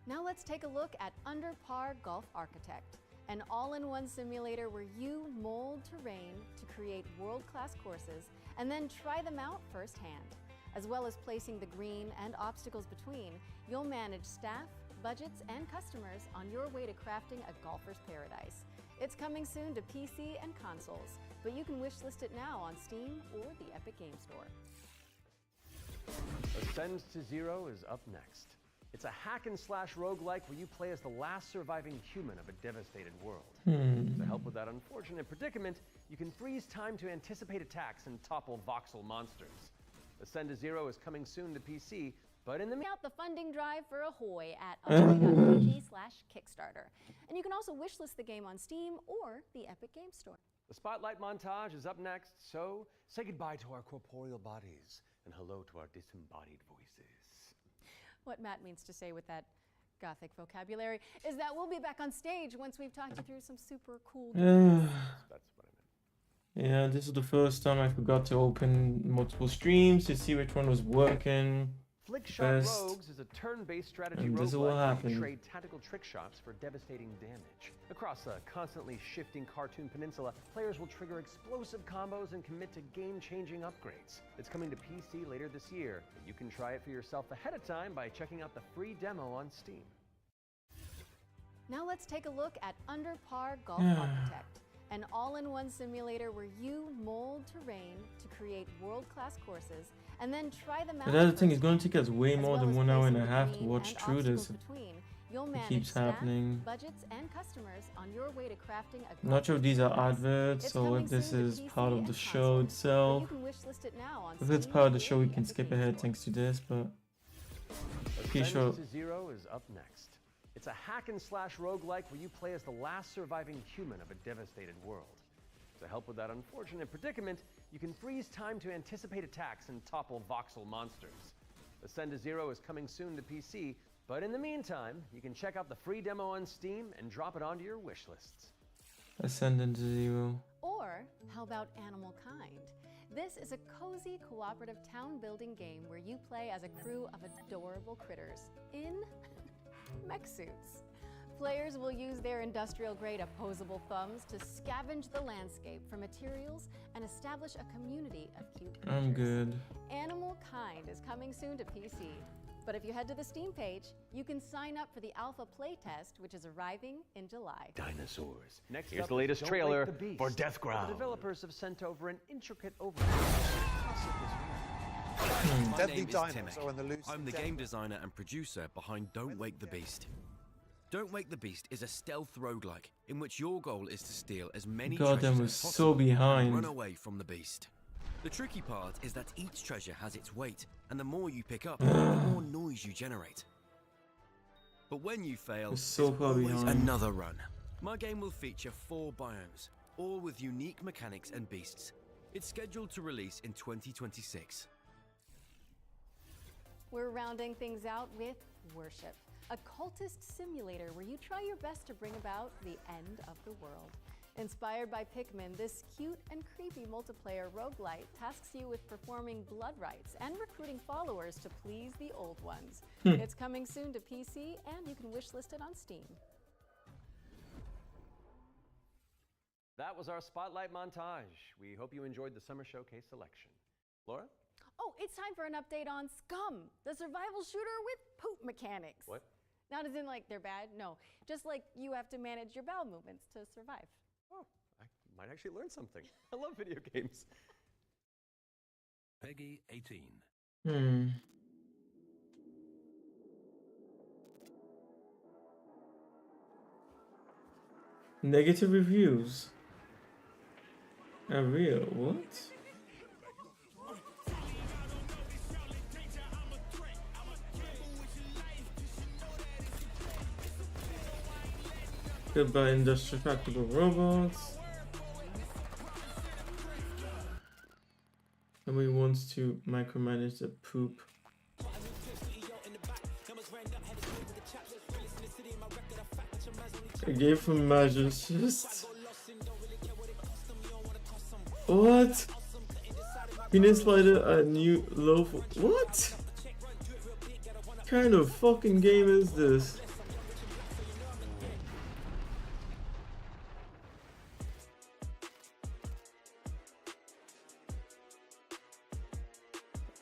Now let's take a look at Under Par Golf Architect, an all-in-one simulator where you mold terrain to create world-class courses and then try them out firsthand. As well as placing the green and obstacles between, you'll manage staff, budgets, and customers on your way to crafting a golfer's paradise. It's coming soon to PC and consoles, but you can wishlist it now on Steam or the Epic Game Store. Ascend to Zero is up next. It's a hack-and-slash roguelike where you play as the last surviving human of a devastated world. To help with that unfortunate predicament, you can freeze time to anticipate attacks and topple voxel monsters. Ascend to Zero is coming soon to PC, But in the out the funding drive for Ahoy at ahoy.pg/Kickstarter. And you can also wishlist the game on Steam or the Epic Games Store. The Spotlight montage is up next, so say goodbye to our corporeal bodies and hello to our disembodied voices. What Matt means to say with that Gothic vocabulary is that we'll be back on stage once we've talked you through some super cool games. That's what I meant. Yeah, this is the first time I forgot to open multiple streams to see which one was working Flickshot best. Rogues is a turn-based strategy And this is what roguelike where you happened. trade tactical trick shots for devastating damage. Across a constantly shifting cartoon peninsula, players will trigger explosive combos and commit to game-changing upgrades. It's coming to PC later this year, but you can try it for yourself ahead of time by checking out the free demo on Steam. Now let's take a look at Under Par Golf Architect, an all-in-one simulator where you mold terrain to create world-class courses and then try them out. Another thing is going to take us way as more well than as 1 hour and a placing half to green watch and through obstacles this. between. You'll It manage keeps staff, happening. budgets, and customers on your way to crafting a I'm not sure if these are golf adverts It's or coming if this soon to is PC part of and the console, show but itself. you can wishlist it now on If it's Steam part of the or show, we the can Epic skip Games ahead Store. thanks to this, but pretty Ascend sure. to Zero is up next. It's a hack-and-slash roguelike where you play as the last surviving human of a devastated world. To help with that unfortunate predicament, you can freeze time to anticipate attacks and topple voxel monsters. Ascend to Zero is coming soon to PC, but in the meantime, you can check out the free demo on Steam and drop it onto your wish lists. Ascendant to Zero. Or how about Animal Kind? This is a cozy cooperative town building game where you play as a crew of adorable critters in mech suits. Players will use their industrial-grade opposable thumbs to scavenge the landscape for materials and establish a community of cute creatures. I'm good. Animal Kind is coming soon to PC. But if you head to the Steam page, you can sign up for the alpha playtest, which is arriving in July. Dinosaurs. Next Here's up the is latest Don't trailer Wake the Beast. for Death Ground. The developers have sent over an intricate overview. My Deadly name is dinos Timek. are on the loose I'm in the Death game Ground. designer and producer behind Don't Wake the Beast. Don't Wake the Beast is a stealth roguelike in which your goal is to steal as many God, treasures that was as so possible behind. and run away from the beast. The tricky part is that each treasure has its weight, and the more you pick up, the more noise you generate. But when you fail, It's so there's far always behind. another run. My game will feature 4 biomes, all with unique mechanics and beasts. It's scheduled to release in 2026. We're rounding things out with Worship, a cultist simulator where you try your best to bring about the end of the world. Inspired by Pikmin, this cute and creepy multiplayer roguelite tasks you with performing blood rites and recruiting followers to please the old ones. It's coming soon to PC, and you can wishlist it on Steam. That was our Spotlight montage. We hope you enjoyed the Summer Showcase selection. Laura? Oh, it's time for an update on Scum, the survival shooter with poop mechanics. What? Not as in like they're bad, no. Just like you have to manage your bowel movements to survive. Oh, I might actually learn something. I love video games. Peggy 18. Negative reviews. Are real? What? Goodbye, industrial practical robots. Nobody wants to micromanage the poop. A game from measures just. What? Peanut Spider, a new loaf. What? Kind of fucking game is this?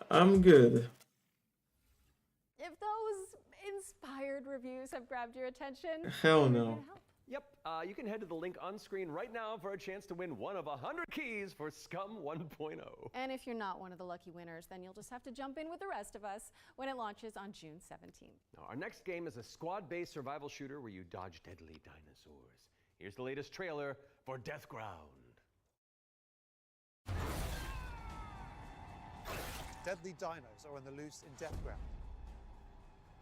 I'm good. If those inspired reviews have grabbed your attention, Hell we're no. here to help. Yep, you can head to the link on screen right now for a chance to win one of 100 keys for Scum 1.0. And if you're not one of the lucky winners, then you'll just have to jump in with the rest of us when it launches on June 17th. Now, our next game is a squad-based survival shooter where you dodge deadly dinosaurs. Here's the latest trailer for Death Ground. Deadly dinos are on the loose in Death Ground.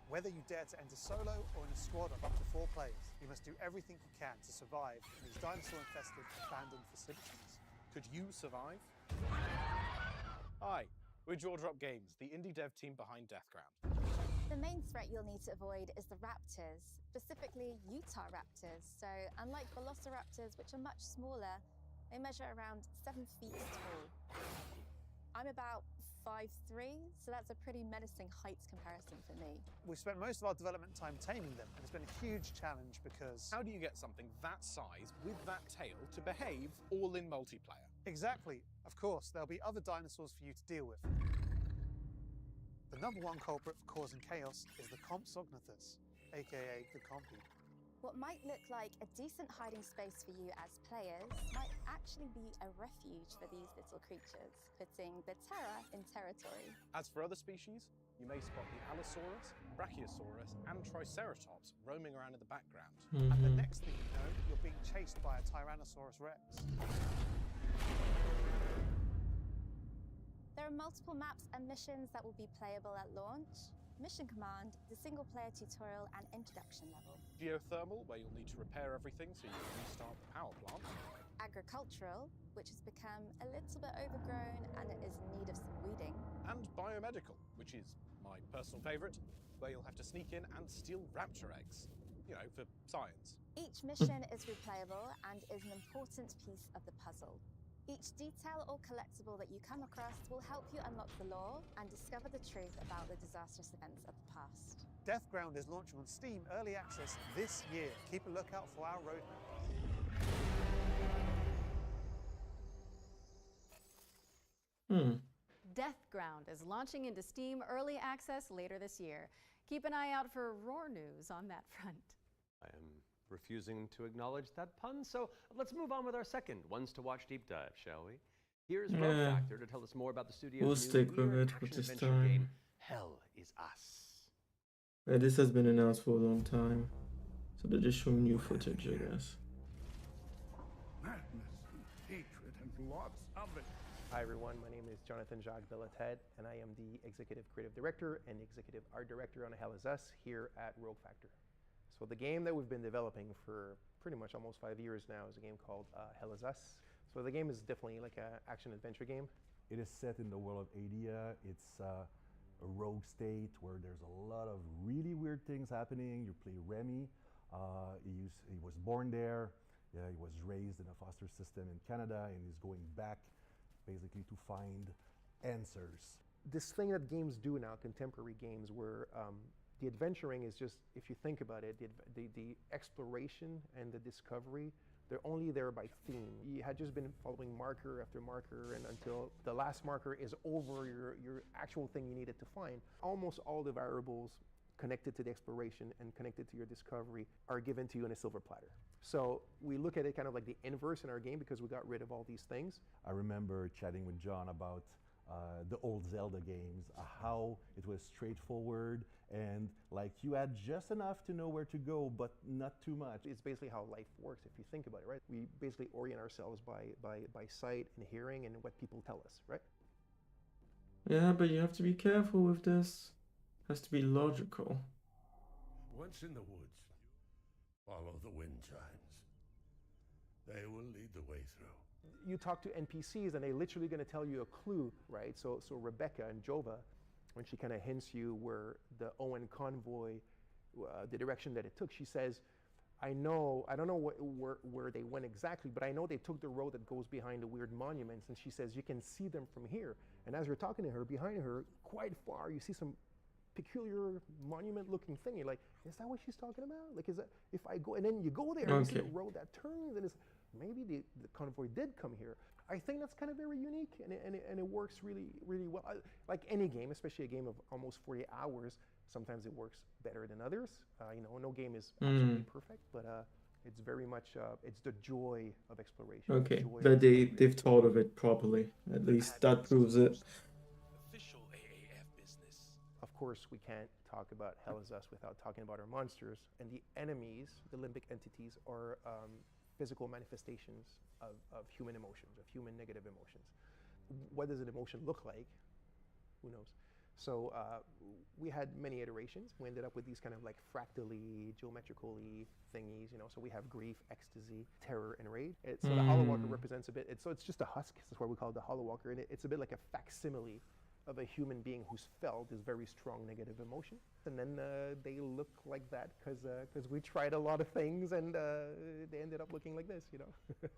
Whether you dare to enter solo or in a squad of up to 4 players, you must do everything you can to survive in these dinosaur-infested, abandoned facilities. Could you survive? Hi, we're Jaw Drop Games, the indie dev team behind Deathground. The main threat you'll need to avoid is the raptors, specifically Utah raptors. So unlike velociraptors, which are much smaller, they measure around 7 feet tall. I'm about 5'3", so that's a pretty menacing height comparison for me. We've spent most of our development time taming them, and it's been a huge challenge because... How do you get something that size with that tail to behave all in multiplayer? Exactly. Of course, there'll be other dinosaurs for you to deal with. The #1 culprit for causing chaos is the Compsognathus, aka the Compy. What might look like a decent hiding space for you as players might actually be a refuge for these little creatures, putting the terror in territory. As for other species, you may spot the Allosaurus, Brachiosaurus, and Triceratops roaming around in the background. And the next thing you know, you're being chased by a Tyrannosaurus Rex. There are multiple maps and missions that will be playable at launch. Mission Command, the single-player tutorial and introduction level. Geothermal, where you'll need to repair everything so you can restart the power plant. Agricultural, which has become a little bit overgrown and it is in need of some weeding. And biomedical, which is my personal favourite, where you'll have to sneak in and steal raptor eggs. You know, for science. Each mission is replayable and is an important piece of the puzzle. Each detail or collectible that you come across will help you unlock the lore and discover the truth about the disastrous events of the past. Deathground is launching on Steam Early Access this year. Keep a lookout for our roadmap. Deathground is launching into Steam Early Access later this year. Keep an eye out for roar news on that front. I am refusing to acknowledge that pun, so let's move on with our second Ones to Watch deep dive, shall we? Here's Rogue Factor to tell us more about the studio's We'll new stick with it action this adventure time. game, Hell is Us. Yeah, this has been announced for a long time, so they're just showing new footage, I guess. Madness and hatred and lots of it. Hi everyone, my name is Jonathan Jacques Belated, and I am the Executive Creative Director and Executive Art Director on Hell is Us here at Rogue Factor. So the game that we've been developing for pretty much almost 5 years now is a game called Hell is Us. So the game is definitely like an action-adventure game. It is set in the world of Adia. It's a rogue state where there's a lot of really weird things happening. You play Remy. He was born there. Yeah, he was raised in a foster system in Canada, and he's going back basically to find answers. This thing that games do now, contemporary games, where the adventuring is just, if you think about it, the exploration and the discovery, they're only there by theme. You had just been following marker after marker, and until the last marker is over your actual thing you needed to find. Almost all the variables connected to the exploration and connected to your discovery are given to you on a silver platter. So we look at it kind of like the inverse in our game because we got rid of all these things. I remember chatting with John about the old Zelda games, how it was straightforward and like you had just enough to know where to go, but not too much. It's basically how life works if you think about it, right? We basically orient ourselves by sight and hearing and what people tell us, right? Yeah, but you have to be careful with this. It has to be logical. Once in the woods, follow the wind chimes. They will lead the way through. You talk to NPCs and they're literally going to tell you a clue, right? So Rebecca and Jova, when she kind of hints you where the Owen convoy, the direction that it took, she says, I don't know where they went exactly, but I know they took the road that goes behind the weird monuments. And she says, you can see them from here. And as you're talking to her, behind her, quite far, you see some peculiar monument-looking thing. You're like, is that what she's talking about? Like, is that, if I go, and then you go there and you see the road that turns, and it's, maybe the convoy did come here. I think that's kind of very unique, and it works really, really well. Like any game, especially a game of almost 40 hours, sometimes it works better than others. No game is absolutely perfect, but it's very much, it's the joy of exploration. Okay, but they've thought of it properly. At least that proves it. Official AAF business. Of course, we can't talk about Hell is Us without talking about our monsters, and the enemies, the limbic entities, are physical manifestations of human emotions, of human negative emotions. What does an emotion look like? Who knows? So we had many iterations. We ended up with these kind of like fractally, geometrically thingies, you know. So we have grief, ecstasy, terror, and rage. So the Hollow Walker represents a bit. It's just a husk. That's why we call it the Hollow Walker. And it's a bit like a facsimile of a human being who's felt this very strong negative emotion. And then they look like that because we tried a lot of things and they ended up looking like this, you know.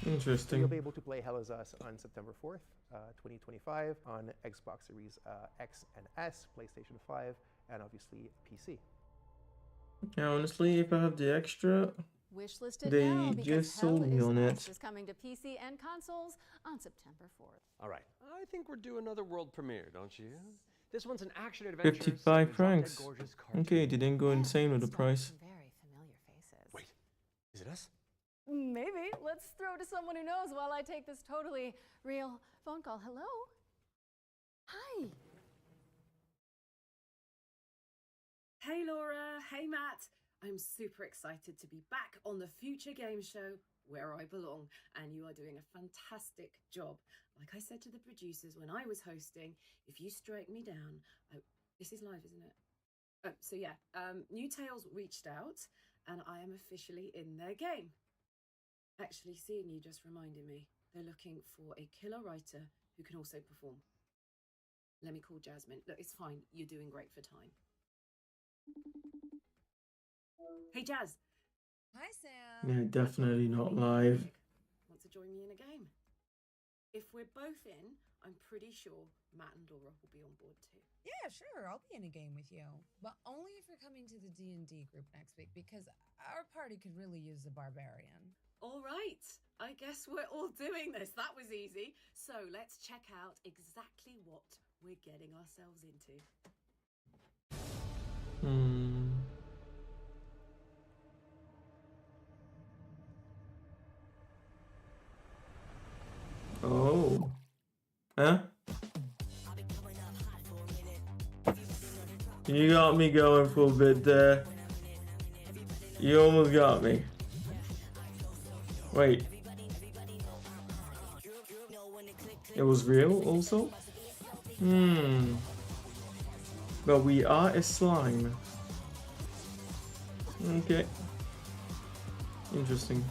Interesting. So you'll be able to play Hell Is Us on September 4th, 2025 on Xbox Series X and S, PlayStation 5, and obviously PC. Yeah, honestly, if I have the extra, Wishlisted they now because just Hell sold me Is on Us it. is coming to PC and consoles on September 4th. All right, I think we're due another world premiere, don't you? This one's an action-adventure. 55 francs. Okay, they didn't go insane with the price. Very familiar faces. Wait, is it us? Maybe. Let's throw to someone who knows while I take this totally real phone call. Hello? Hi. Hey Laura, hey Matt. I'm super excited to be back on the Future Game Show where I belong, and you are doing a fantastic job. Like I said to the producers when I was hosting, if you strike me down, this is live, isn't it? So yeah, New Tales reached out and I am officially in their game. Actually, seeing you just reminded me, they're looking for a killer writer who can also perform. Let me call Jasmine. Look, it's fine. You're doing great for time. Hey, Jazz. Hi, Sam. Yeah, definitely not live. Want to join me in a game? If we're both in, I'm pretty sure Matt and Laura will be on board too. Yeah, sure. I'll be in a game with you, but only if you're coming to the D&D group next week because our party could really use a barbarian. All right, I guess we're all doing this. That was easy. So let's check out exactly what we're getting ourselves into. Oh. Huh? You got me going for a bit there. You almost got me. Wait. It was real also? But we are a slime. Okay. Interesting.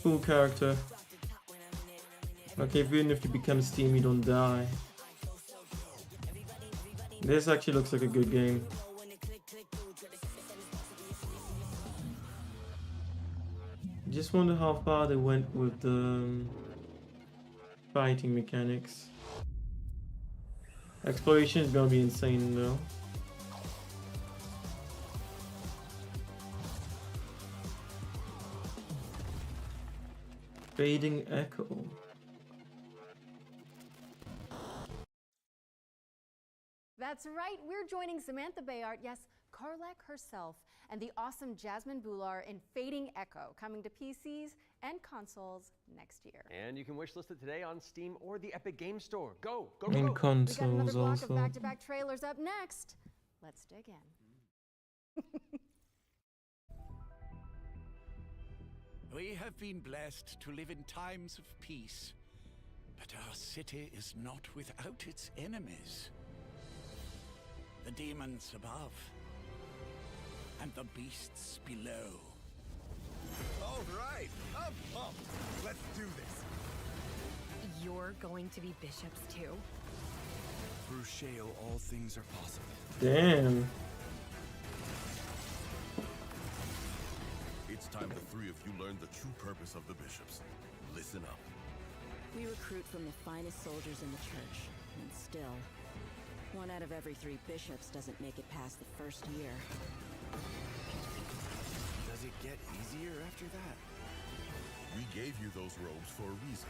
Cool character. Okay, even if you become Steam, you don't die. This actually looks like a good game. Just wonder how far they went with the fighting mechanics. Exploration is gonna be insane though. Fading echo. That's right, we're joining Samantha Bayard, yes, Karlak herself, and the awesome Jasmine Bular in Fading Echo, coming to PCs and consoles next year. And you can wishlist it today on Steam or the Epic Game Store. Go, go, And go! consoles We got another block also. of back-to-back trailers up next. Let's dig in. We have been blessed to live in times of peace, but our city is not without its enemies. The demons above, and the beasts below. All right, I'm pumped. Let's do this. You're going to be bishops too? Through Shale, all things are possible. Damn. It's time the three of you learn the true purpose of the bishops. Listen up. We recruit from the finest soldiers in the church, and still, 1 out of every 3 bishops doesn't make it past the first year. Does it get easier after that? We gave you those robes for a reason.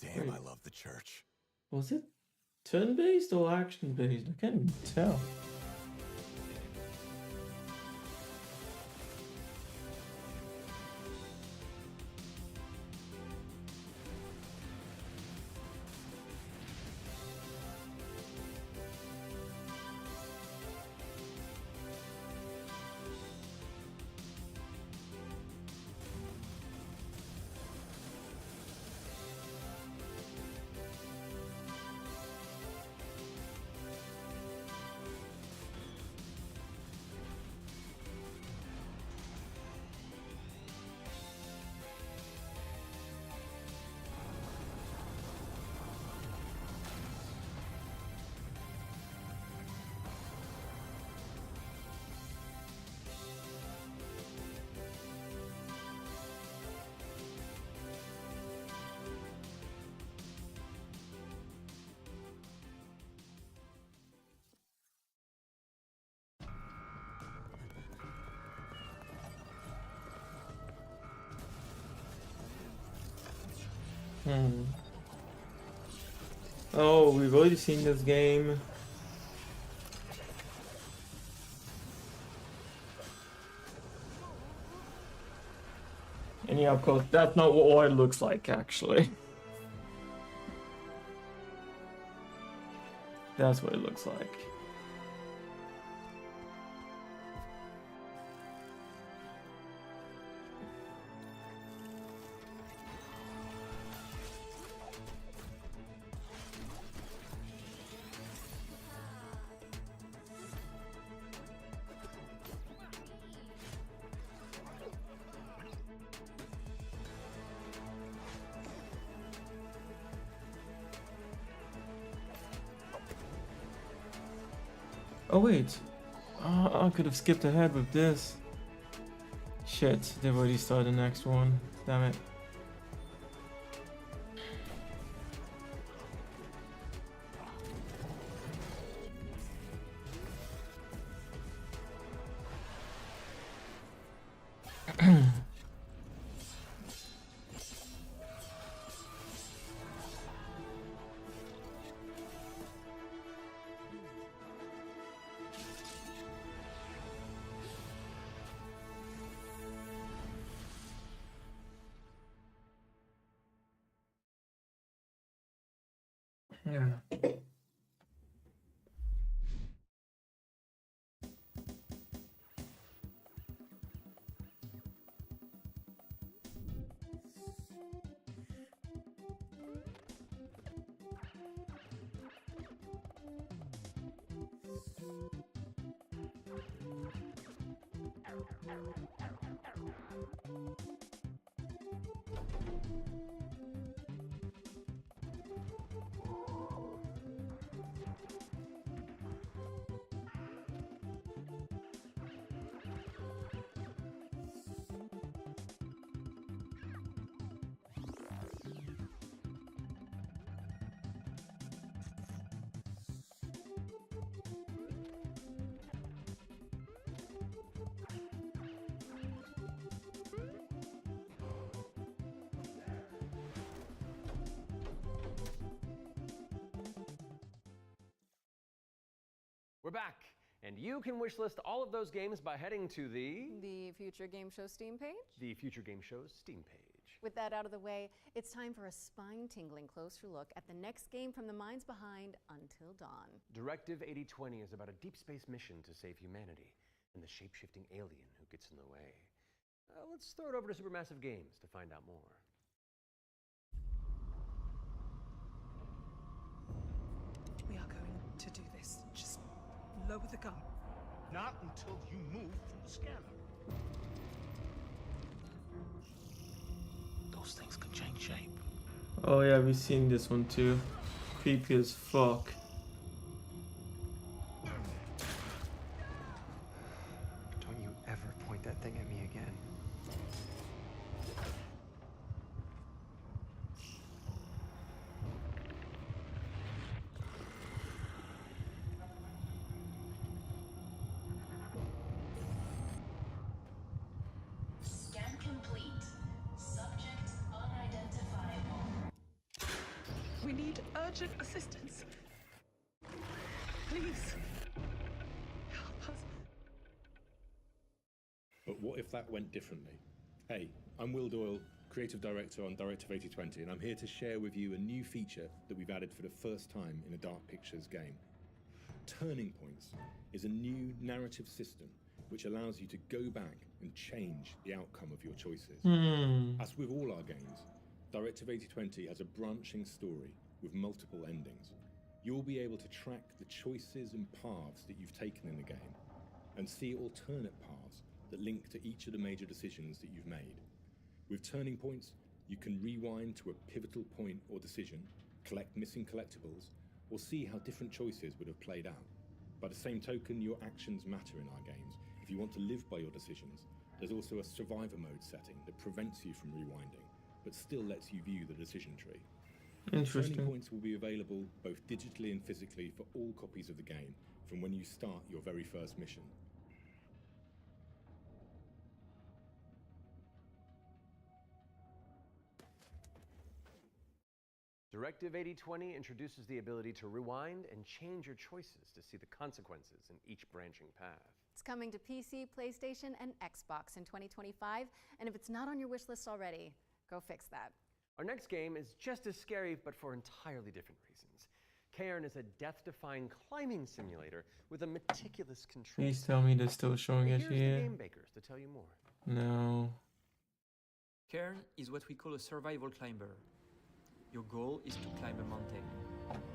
Damn, I love the church. Was it turn-based or action-based? I can't even tell. Hmm. Oh, we've already seen this game. And yeah, of course, that's not what it looks like, actually. That's what it looks like. Oh wait, I could have skipped ahead with this. Shit, they've already started the next one. Damn it. Yeah. We're back, and you can wishlist all of those games by heading to The Future Game Show Steam page? the Future Game Show's Steam page. With that out of the way, it's time for a spine-tingling closer look at the next game from the minds behind Until Dawn. Directive 8020 is about a deep space mission to save humanity and the shape-shifting alien who gets in the way. Let's throw it over to Supermassive Games to find out more. We are going to do this. Just lower the gun. Not until you move from the scanner. Those things can change shape. Oh yeah, we've seen this one too. Creepy as fuck. Don't you ever point that thing at me again. Scan complete. Subject unidentifiable. We need urgent assistance. Please. Help us. But what if that went differently? Hey, I'm Will Doyle, Creative Director on Directive 8020, and I'm here to share with you a new feature that we've added for the first time in a Dark Pictures game. Turning Points is a new narrative system which allows you to go back and change the outcome of your choices. As with all our games, Directive 8020 has a branching story with multiple endings. You'll be able to track the choices and paths that you've taken in the game and see alternate paths that link to each of the major decisions that you've made. With Turning Points, you can rewind to a pivotal point or decision, collect missing collectibles, or see how different choices would have played out. By the same token, your actions matter in our games. If you want to live by your decisions, there's also a survivor mode setting that prevents you from rewinding, but still lets you view the decision tree. Interesting. Turning Points will be available both digitally and physically for all copies of the game from when you start your very first mission. Directive 8020 introduces the ability to rewind and change your choices to see the consequences in each branching path. It's coming to PC, PlayStation, and Xbox in 2025, and if it's not on your wish list already, go fix that. Our next game is just as scary, but for entirely different reasons. Cairn is a death-defying climbing simulator with a meticulous control. Please tell me they're still showing it Here's the here. game bakers to tell you more. No. Cairn is what we call a survival climber. Your goal is to climb a mountain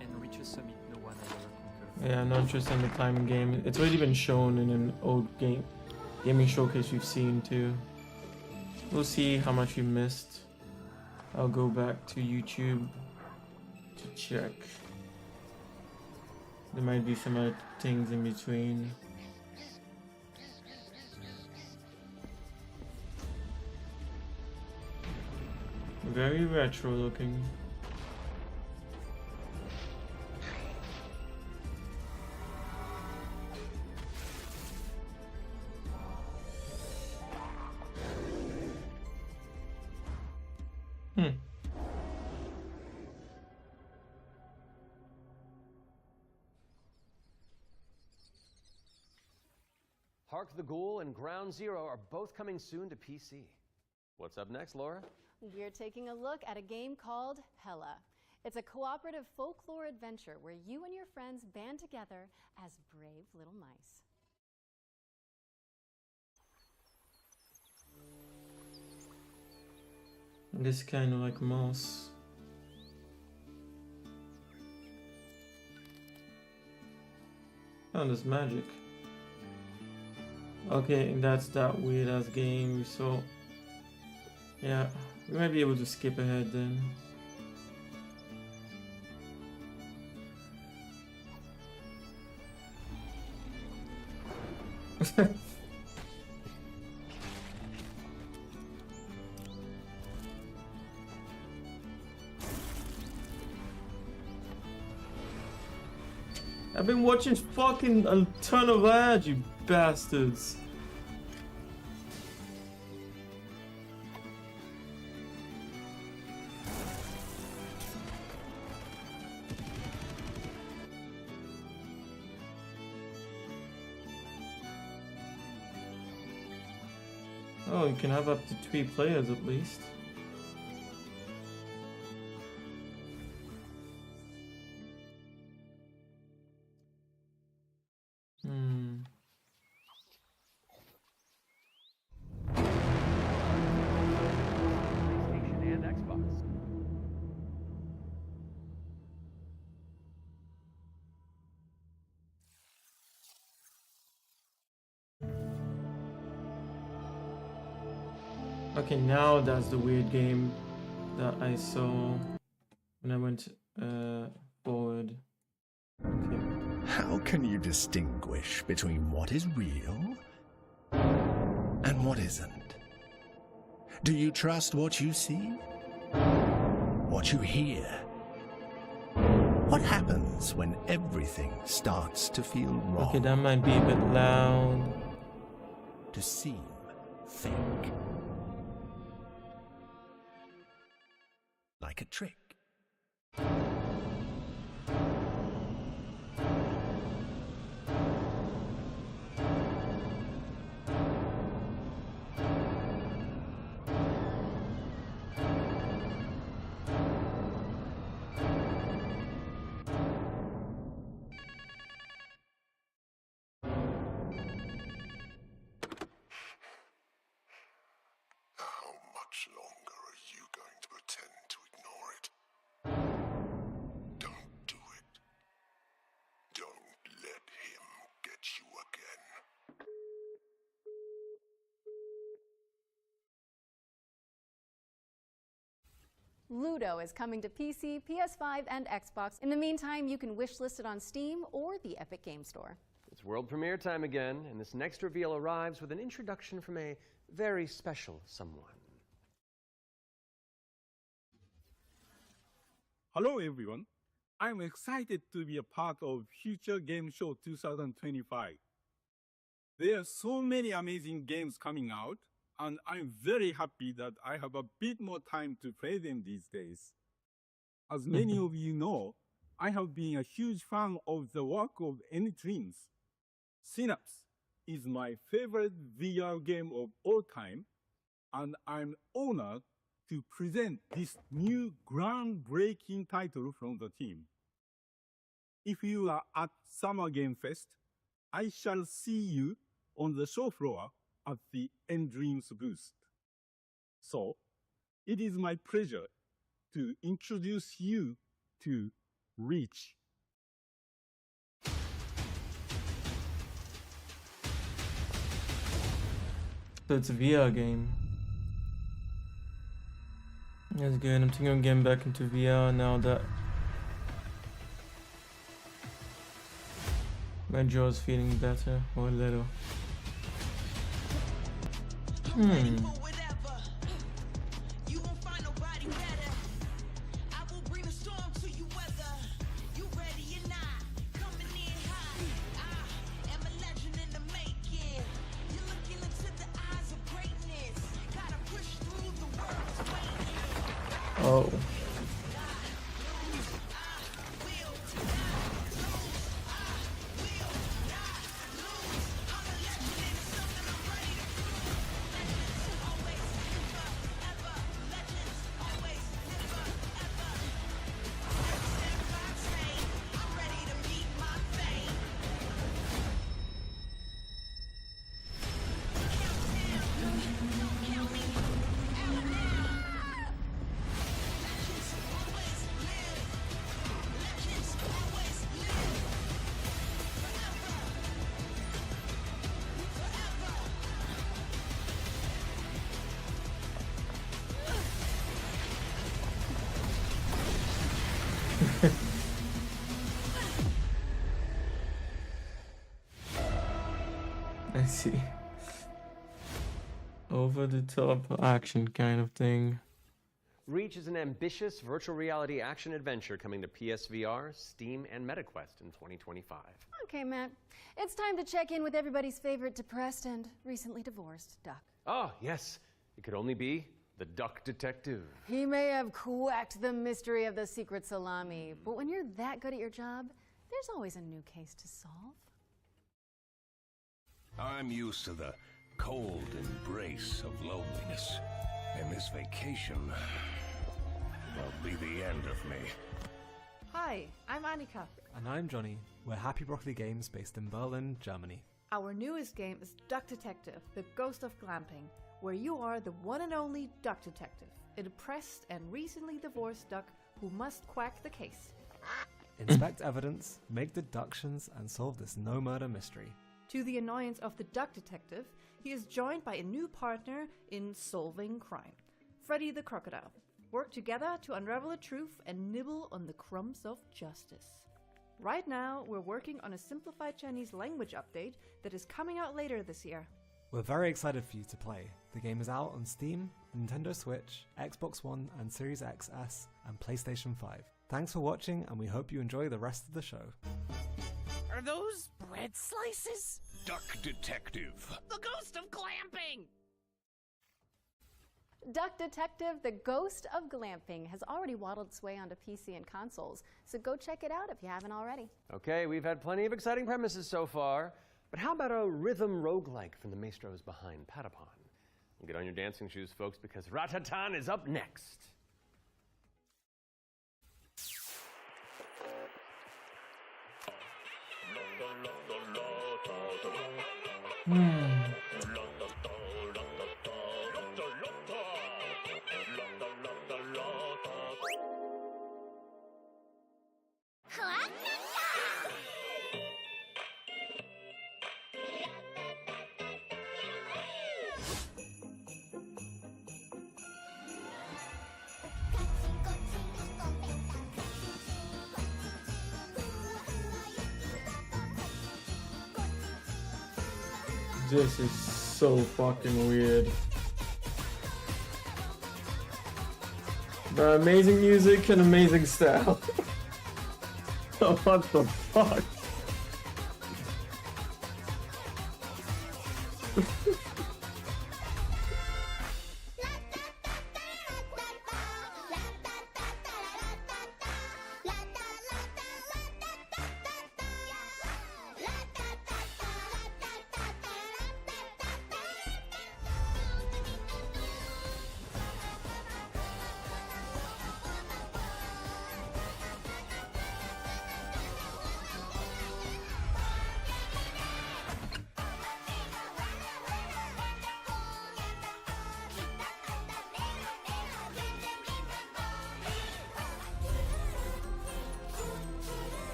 and reach a summit no one has ever conquered. Yeah, I'm not interested in the climbing game. It's already been shown in an old gaming showcase we've seen too. We'll see how much we missed. I'll go back to YouTube to check. There might be some other things in between. Very retro looking. Hark the Ghoul and Ground Zero are both coming soon to PC. What's up next, Laura? We're taking a look at a game called Hella. It's a cooperative folklore adventure where you and your friends band together as brave little mice. This kind of like mouse. Oh, there's magic. Okay, that's that weird ass game we saw. Yeah, we might be able to skip ahead then. I've been watching fucking a ton of ads, you bastards. Oh, you can have up to 3 players at least. PlayStation and Xbox. Okay, now that's the weird game that I saw when I went forward. Okay. How can you distinguish between what is real and what isn't? Do you trust what you see? What you hear? What happens when everything starts to feel wrong? Okay, that might be a bit loud. To seem fake. Like a trick. How much longer are you going to pretend to ignore it? Don't do it. Don't let him get you again. Ludo is coming to PC, PS5, and Xbox. In the meantime, you can wishlist it on Steam or the Epic Game Store. It's world premiere time again, and this next reveal arrives with an introduction from a very special someone. Hello everyone. I'm excited to be a part of Future Game Show 2025. There are so many amazing games coming out, and I'm very happy that I have a bit more time to play them these days. As many of you know, I have been a huge fan of the work of N-Dreams. Synapse is my favorite VR game of all time, and I'm honored to present this new groundbreaking title from the team. If you are at Summer Game Fest, I shall see you on the show floor at the N-Dreams booth. So, it is my pleasure to introduce you to Reach. So it's a VR game. That's good. I'm thinking of getting back into VR now that my jaw's feeling better, or a little. Oh. I see. Over the top action kind of thing. Reach is an ambitious virtual reality action adventure coming to PSVR, Steam, and MetaQuest in 2025. Okay, Matt. It's time to check in with everybody's favorite depressed and recently divorced duck. Oh, yes. It could only be the Duck Detective. He may have cracked the mystery of the secret salami, but when you're that good at your job, there's always a new case to solve. I'm used to the cold embrace of loneliness, and this vacation will be the end of me. Hi, I'm Annika. And I'm Johnny. We're Happy Broccoli Games based in Berlin, Germany. Our newest game is Duck Detective, the Ghost of Glamping, where you are the one and only Duck Detective, a depressed and recently divorced duck who must quack the case. Inspect evidence, make deductions, and solve this no-murder mystery. To the annoyance of the Duck Detective, he is joined by a new partner in solving crime, Freddy the Crocodile. Work together to unravel the truth and nibble on the crumbs of justice. Right now, we're working on a simplified Chinese language update that is coming out later this year. We're very excited for you to play. The game is out on Steam, Nintendo Switch, Xbox One and Series XS, and PlayStation 5. Thanks for watching, and we hope you enjoy the rest of the show. Are those bread slices? Duck Detective. The Ghost of Glamping! Duck Detective, the Ghost of Glamping has already waddled its way onto PC and consoles, so go check it out if you haven't already. Okay, we've had plenty of exciting premises so far, but how about a rhythm roguelike from the maestros behind Patapon? Get on your dancing shoes, folks, because Ratatan is up next. This is so fucking weird. But amazing music and amazing style. What the fuck?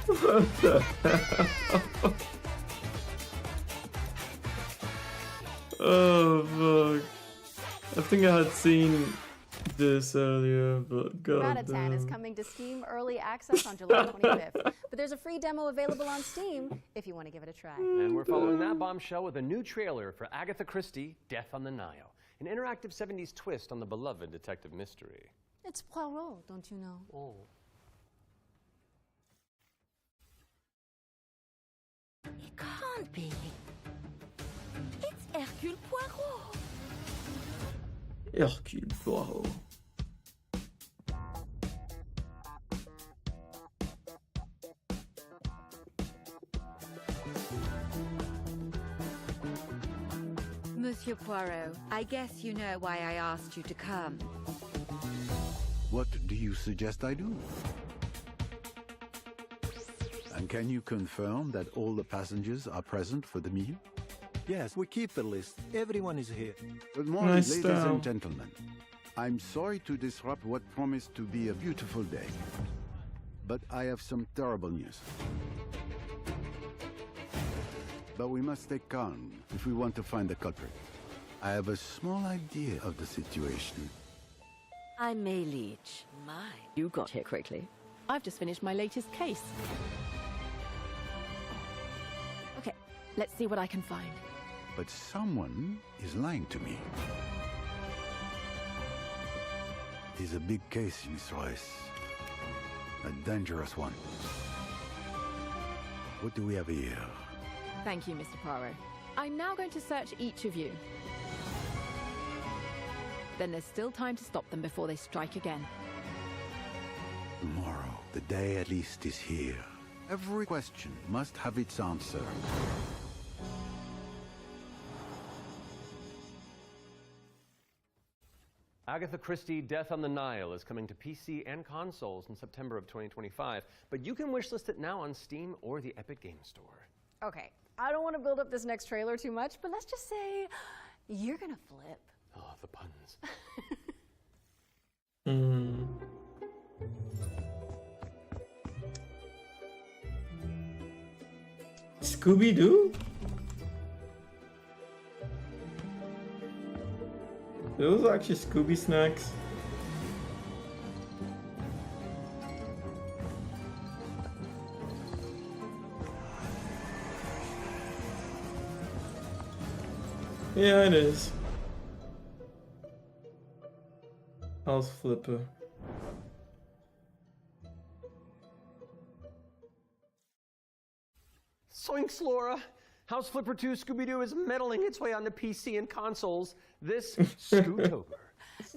What the hell? Oh fuck. I think I had seen this earlier, but Ratatan is goddamn. coming to Steam Early Access on July 25th. But there's a free demo available on Steam if you want to give it a try. And we're following that bombshell with a new trailer for Agatha Christie, Death on the Nile, an interactive 70s twist on the beloved detective mystery. It's Poirot, don't you know? Oh. It can't be. It's Hercule Poirot. Hercule Poirot. Monsieur Poirot, I guess you know why I asked you to come. What do you suggest I do? And can you confirm that all the passengers are present for the meal? Yes, we keep the list. Everyone is here. Good morning, Nice ladies style. and gentlemen. I'm sorry to disrupt what promised to be a beautiful day. But I have some terrible news. But we must stay calm if we want to find the culprit. I have a small idea of the situation. I'm May Leach. My, you got here quickly. I've just finished my latest case. Okay, let's see what I can find. But someone is lying to me. It is a big case, Miss Royce. A dangerous one. What do we have here? Thank you, Mr. Poirot. I'm now going to search each of you. Then there's still time to stop them before they strike again. Tomorrow, the day at least is here. Every question must have its answer. Agatha Christie, Death on the Nile is coming to PC and consoles in September of 2025, but you can wishlist it now on Steam or the Epic Games Store. Okay, I don't want to build up this next trailer too much, but let's just say you're gonna flip. Oh, the puns. Scooby-Doo? Those are actually Scooby snacks. Yeah, it is. House Flipper. Soinks, Laura! House Flipper 2 Scooby-Doo is meddling its way onto PC and consoles this Scootober.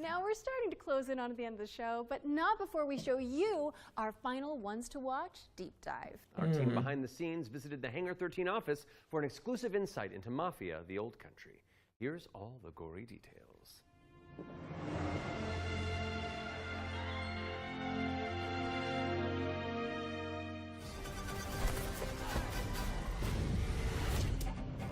Now we're starting to close in on the end of the show, but not before we show you our final ones to watch deep dive. Our team behind the scenes visited the Hangar 13 office for an exclusive insight into Mafia: The Old Country. Here's all the gory details.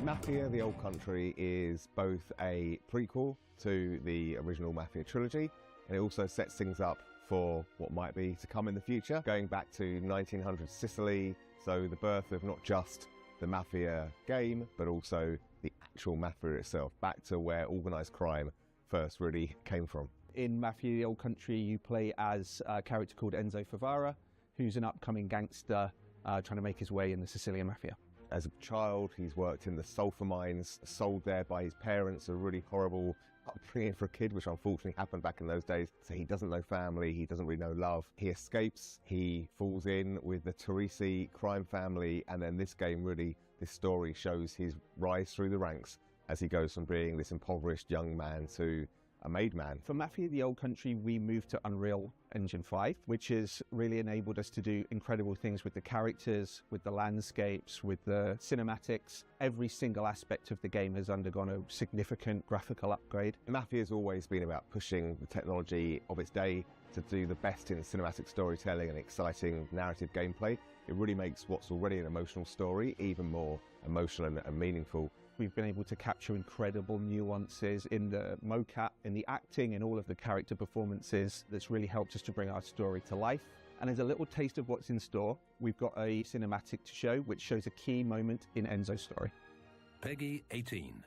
Mafia: The Old Country is both a prequel to the original Mafia trilogy, and it also sets things up for what might be to come in the future, going back to 1900 Sicily, so the birth of not just the Mafia game, but also the actual Mafia itself, back to where organised crime first really came from. In Mafia: The Old Country, you play as a character called Enzo Favara, who's an upcoming gangster trying to make his way in the Sicilian Mafia. As a child, he's worked in the sulfur mines, sold there by his parents, a really horrible upbringing for a kid, which unfortunately happened back in those days. So he doesn't know family, he doesn't really know love. He escapes, he falls in with the Teresi crime family, and then this game really, this story shows his rise through the ranks as he goes from being this impoverished young man to a made man. For Mafia: The Old Country, we moved to Unreal Engine 5, which has really enabled us to do incredible things with the characters, with the landscapes, with the cinematics. Every single aspect of the game has undergone a significant graphical upgrade. Mafia has always been about pushing the technology of its day to do the best in cinematic storytelling and exciting narrative gameplay. It really makes what's already an emotional story even more emotional and meaningful. We've been able to capture incredible nuances in the mocap, in the acting, in all of the character performances. That's really helped us to bring our story to life. And as a little taste of what's in store, we've got a cinematic to show, which shows a key moment in Enzo's story. Peggy 18.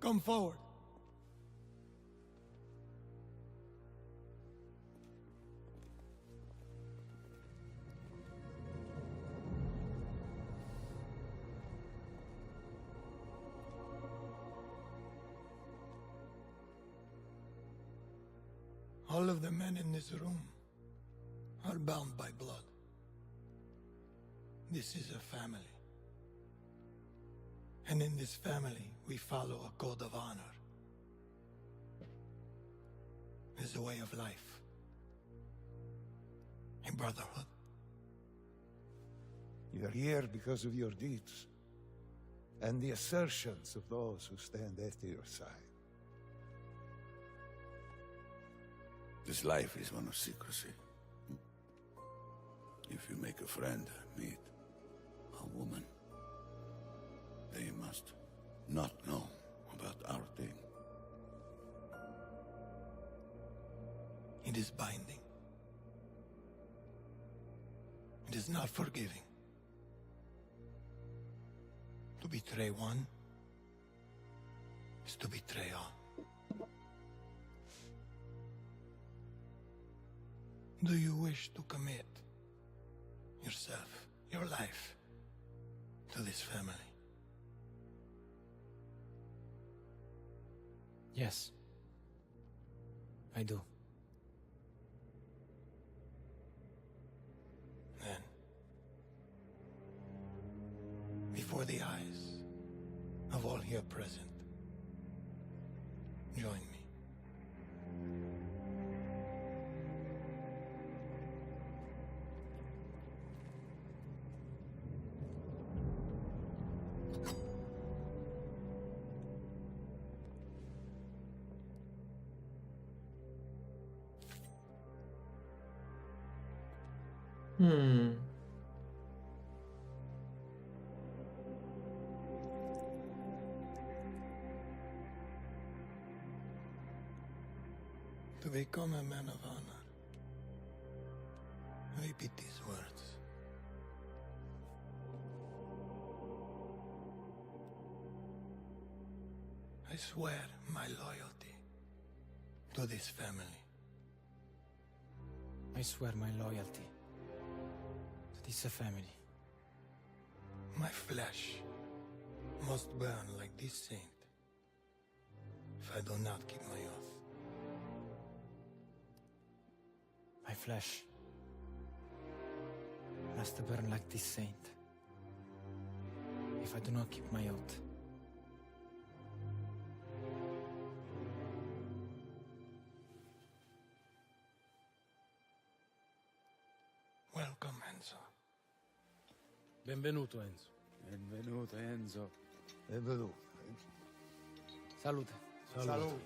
Come forward. All of the men in this room are bound by blood. This is a family. And in this family, we follow a code of honor. It's a way of life. A brotherhood. You're here because of your deeds and the assertions of those who stand at your side. This life is one of secrecy. If you make a friend, meet a woman, they must not know about our thing. It is binding. It is not forgiving. To betray one is to betray all. Do you wish to commit yourself, your life, to this family? Yes, I do. Then, before the eyes of all here present, join me. To become a man of honor, repeat these words. I swear my loyalty to this family. I swear my loyalty to this family. My flesh must burn like this saint if I do not keep my oath. My flesh must burn like this saint if I do not keep my oath. Welcome, Enzo. Benvenuto, Enzo. Benvenuto, Enzo. Benvenuto. Salute. Salute.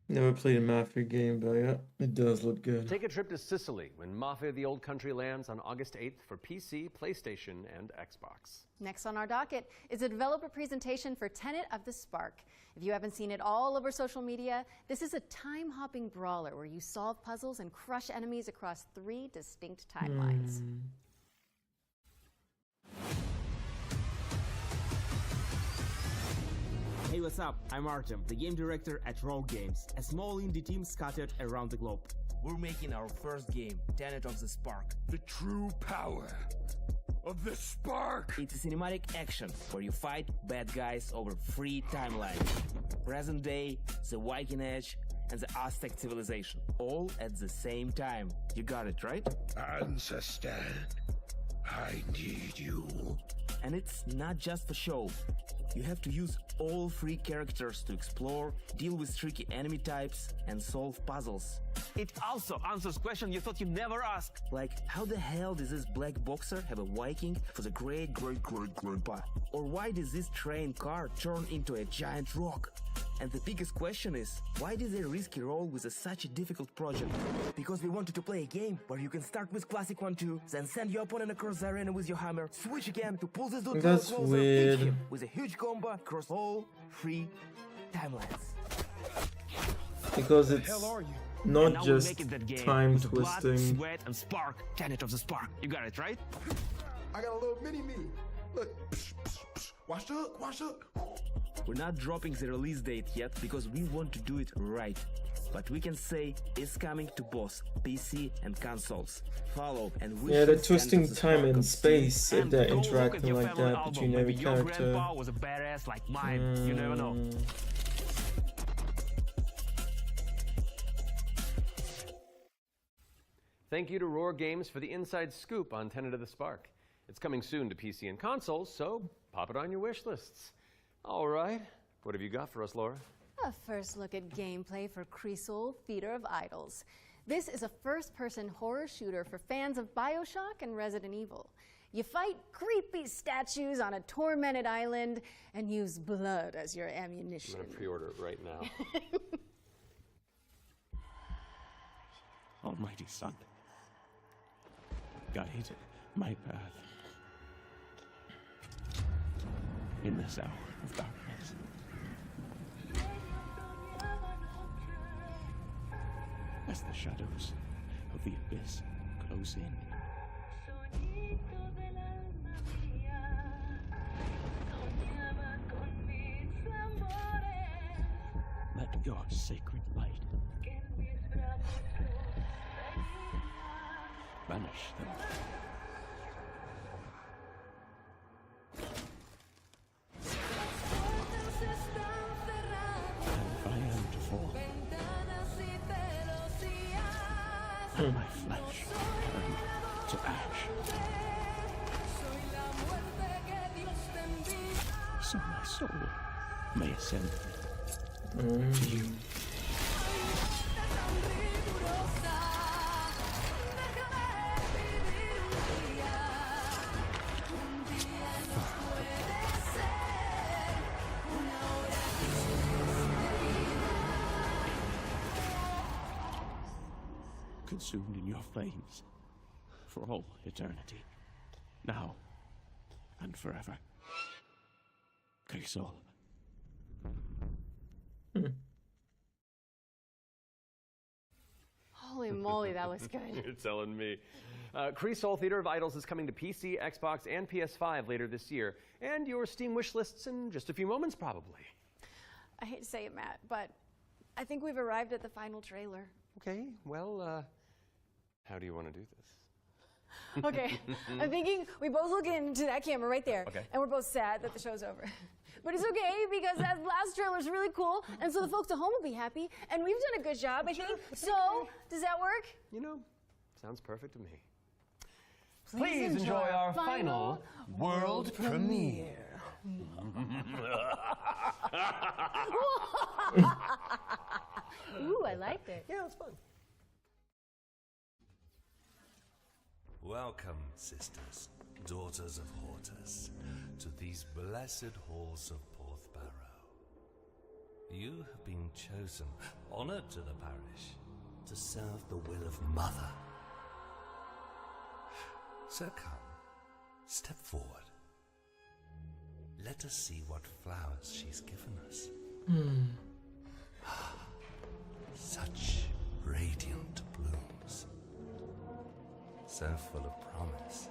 Never played a Mafia game, but yeah, it does look good. Take a trip to Sicily when Mafia the Old Country lands on August 8th for PC, PlayStation, and Xbox. Next on our docket is a developer presentation for Tenet of the Spark. If you haven't seen it all over social media, this is a time-hopping brawler where you solve puzzles and crush enemies across 3 distinct timelines. Hey, what's up? I'm Artem, the game director at Rogue Games, a small indie team scattered around the globe. We're making our first game, Tenet of the Spark. The true power of the Spark! It's a cinematic action where you fight bad guys over 3 timelines. Present day, the Viking Age, and the Aztec civilization. All at the same time. You got it, right? Ancestor, I need you. And it's not just for show. You have to use all 3 characters to explore, deal with tricky enemy types, and solve puzzles. It also answers questions you thought you'd never ask. Like, how the hell does this black boxer have a Viking for the great-great-great-grandpa? Or why does this train car turn into a giant rock? And the biggest question is, why did they risk a role with such a difficult project? Because we wanted to play a game where you can start with classic 1-2, then send your opponent across the arena with your hammer, switch again to pull this dude That's closer, weird. hit him with a huge combo across all 3 timelines. Because it's not Now we just make it that game time with blood, twisting. sweat, and spark. Tenet of the spark. You got it, right? I got a little mini-me. Look. Wash up, wash up. We're not dropping the release date yet because we want to do it right. But we can say it's coming to both PC and consoles. Follow and wish Yeah, they're us twisting Tenet of the time Spark and on space Steam. if And they're go look at interacting your like family that album. between every Maybe your character. grandpa was a badass like mine. You never know. Thank you to Roar Games for the inside scoop on Tenet of the Spark. It's coming soon to PC and consoles, so pop it on your wish lists. All right, what have you got for us, Laura? A first look at gameplay for Creasol Theater of Idols. This is a first-person horror shooter for fans of BioShock and Resident Evil. You fight creepy statues on a tormented island and use blood as your ammunition. I'm going to pre-order it right now. Almighty Son, guide my path in this hour of darkness. As the shadows of the abyss close in, let your sacred light banish them. And if I am to fall, my flesh turn to ash, so my soul may ascend to you. Consumed in your flames for all eternity, now and forever. Creasol. Holy moly, that was good. You're telling me. Creasol Theater of Idols is coming to PC, Xbox, and PS5 later this year, and your Steam wish lists in just a few moments, probably. I hate to say it, Matt, but I think we've arrived at the final trailer. Okay, well, how do you want to do this? Okay, I'm thinking we both look into that camera right there, Okay. and we're both sad that the show's over. But it's okay because that last trailer is really cool, and so the folks at home will be happy, and we've done a good job, I think. So, does that work? You know, sounds perfect to me. Please enjoy our final world premiere. Ooh, I liked it. Yeah, it's fun. Welcome, sisters, daughters of Hortus, to these blessed halls of Porthbarrow. You have been chosen, honored to the parish, to serve the will of Mother. So come, step forward. Let us see what flowers she's given us. Such radiant blooms. So full of promise.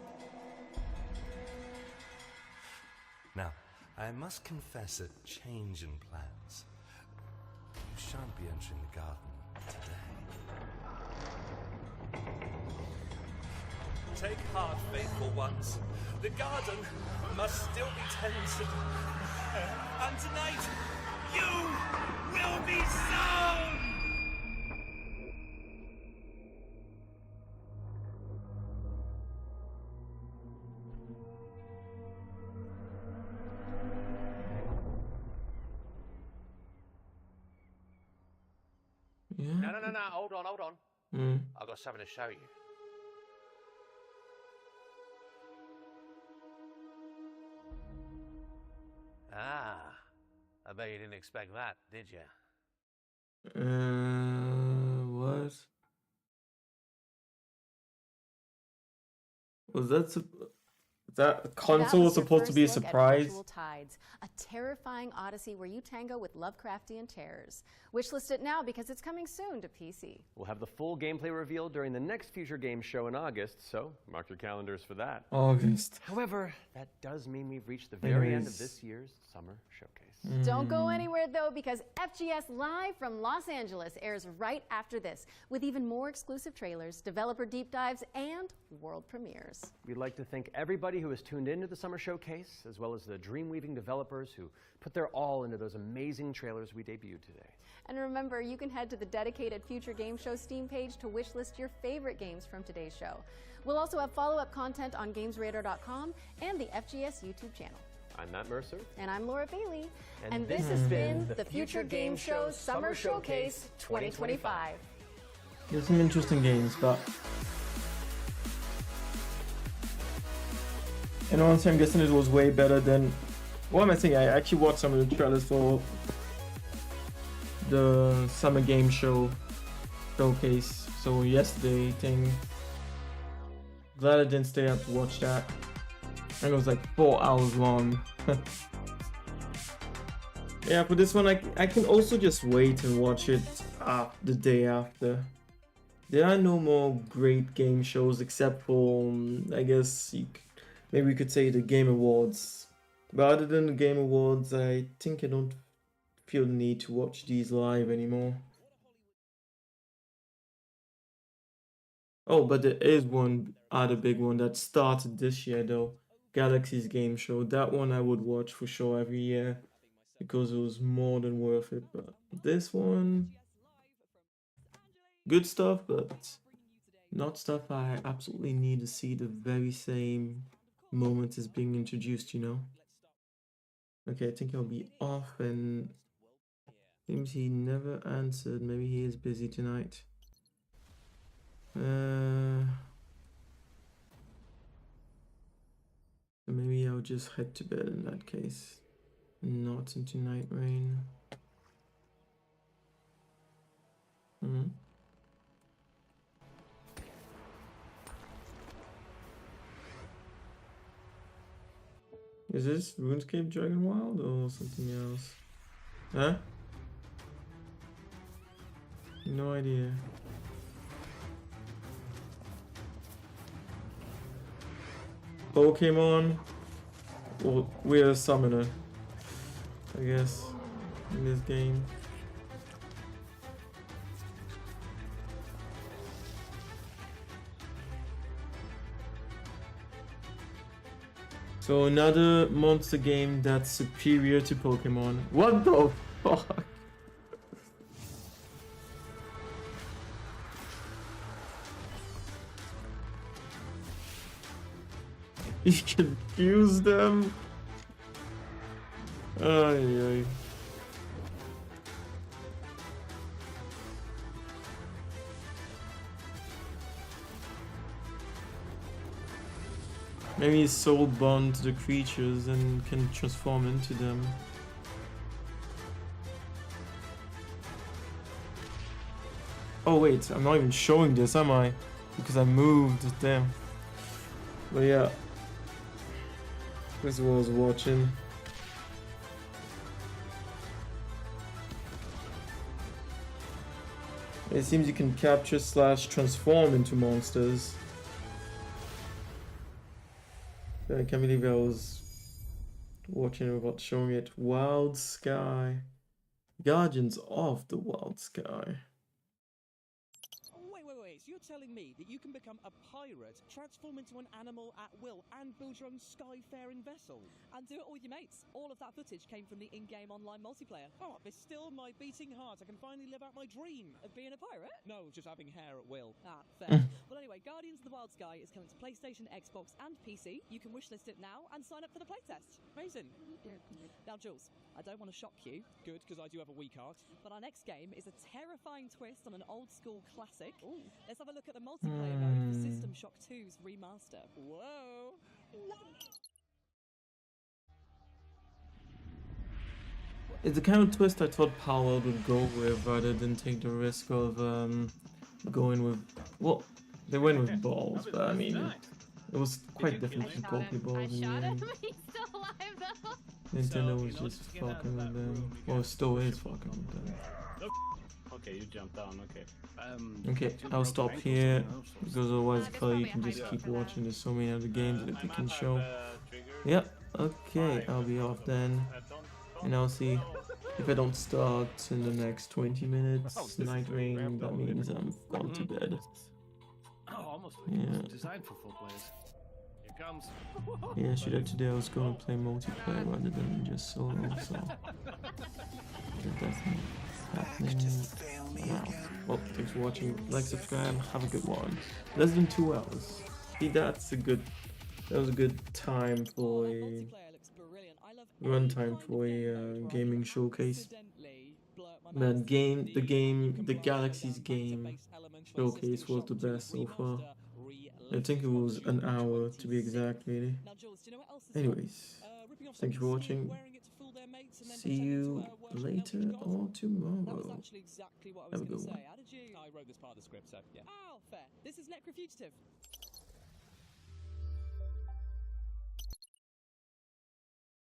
Now, I must confess a change in plans. You shan't be entering the garden today. Take heart, faithful ones. The garden must still be tended. And tonight, you will be sown! no, hold on. Mm. I've got something to show you. Ah, I bet you didn't expect that, did you? What? Was that console was supposed to be a surprise? Virtual Tides, a terrifying odyssey where you tango with Lovecraftian terrors. Wishlist it now because it's coming soon to PC. We'll have the full gameplay revealed during the next Future Games show in August, so mark your calendars for that. August. However, that does mean we've reached the very end of this year's summer showcase. Don't go anywhere though, because FGS Live from Los Angeles airs right after this, with even more exclusive trailers, developer deep dives, and world premieres. We'd like to thank everybody who has tuned into the summer showcase, as well as the dream-weaving developers who put their all into those amazing trailers we debuted today. And remember, you can head to the dedicated Future Game Show Steam page to wishlist your favorite games from today's show. We'll also have follow-up content on GamesRadar.com and the FGS YouTube channel. I'm Matt Mercer. And I'm Laura Bailey. And this has been the Future Game Show Summer Showcase 2025. There's some interesting games, but in honestly, I'm guessing it was way better than. What am I saying? I actually watched some of the trailers for the Summer Game Show showcase. So yesterday, thing. Glad I didn't stay up to watch that. And it was like 4 hours long. Yeah, for this one, I can also just wait and watch it the day after. There are no more great game shows except for, I guess, maybe we could say the Game Awards. But other than the Game Awards, I think I don't feel the need to watch these live anymore. Oh, but there is one other big one that started this year though. Galaxy's Game Show. That one I would watch for sure every year because it was more than worth it. But this one, good stuff, but not stuff I absolutely need to see the very same moment as being introduced, you know? Okay, I think I'll be off, and seems he never answered. Maybe he is busy tonight. Maybe I'll just head to bed in that case. Not into night rain. Is this RuneScape Dragon Wild or something else? Huh? No idea. Pokemon? Well, we're a summoner, I guess, in this game. So another monster game that's superior to Pokemon. What the fuck? He confused them. Ay, ay. Maybe he's soul bound to the creatures and can transform into them. Oh wait, I'm not even showing this, am I? Because I moved, damn. But yeah. This is what I was watching. It seems you can capture / transform into monsters. I can't believe I was watching about showing it. Wild Sky. Guardians of the Wild Sky. Wait. So you're telling me that you can become a pirate, transform into an animal at will, and build your own skyfaring vessel? And do it all with your mates. All of that footage came from the in-game online multiplayer. Oh, there's still my beating heart. I can finally live out my dream. Of being a pirate? No, just having hair at will. Ah, fair. Well, anyway, Guardians of the Wild Sky is coming to PlayStation, Xbox, and PC. You can wishlist it now and sign up for the playtest. Amazing. Now, Jules, I don't want to shock you. Good, because I do have a weak heart. But our next game is a terrifying twist on an old-school classic. Ooh. Let's have a look at the multiplayer mode for System Shock 2's remaster. Whoa! It's the kind of twist I thought Power would go with rather than take the risk of going with... Well, they went with balls, but I mean, it was quite different from Pokeballs in the end. He's still alive though. Nintendo was just fucking with them. Well, still is fucking with them. Okay, you jumped down, okay. Okay, I'll stop here, because otherwise you can just keep watching. There's so many other games that they can show. Yep, okay, I'll be off then. And I'll see if I don't start in the next 20 minutes. Night rain, that means I'm gone to bed. Oh, almost like it was designed for full players. Here comes. Yeah, today I was going to play multiplayer rather than just solo, so... That's happening. Wow. Well, thanks for watching. Like, subscribe, have a good one. Less than 2 hours. See, that was a good time for a runtime for a gaming showcase. Man, the Galaxy's game showcase was the best so far. I think it was an hour to be exact, really. Anyways, thank you for watching. See you later or tomorrow. Have a good one. I wrote this part of the script, so yeah. Oh, fair. This is Necrofugitive.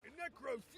Necrofugitive!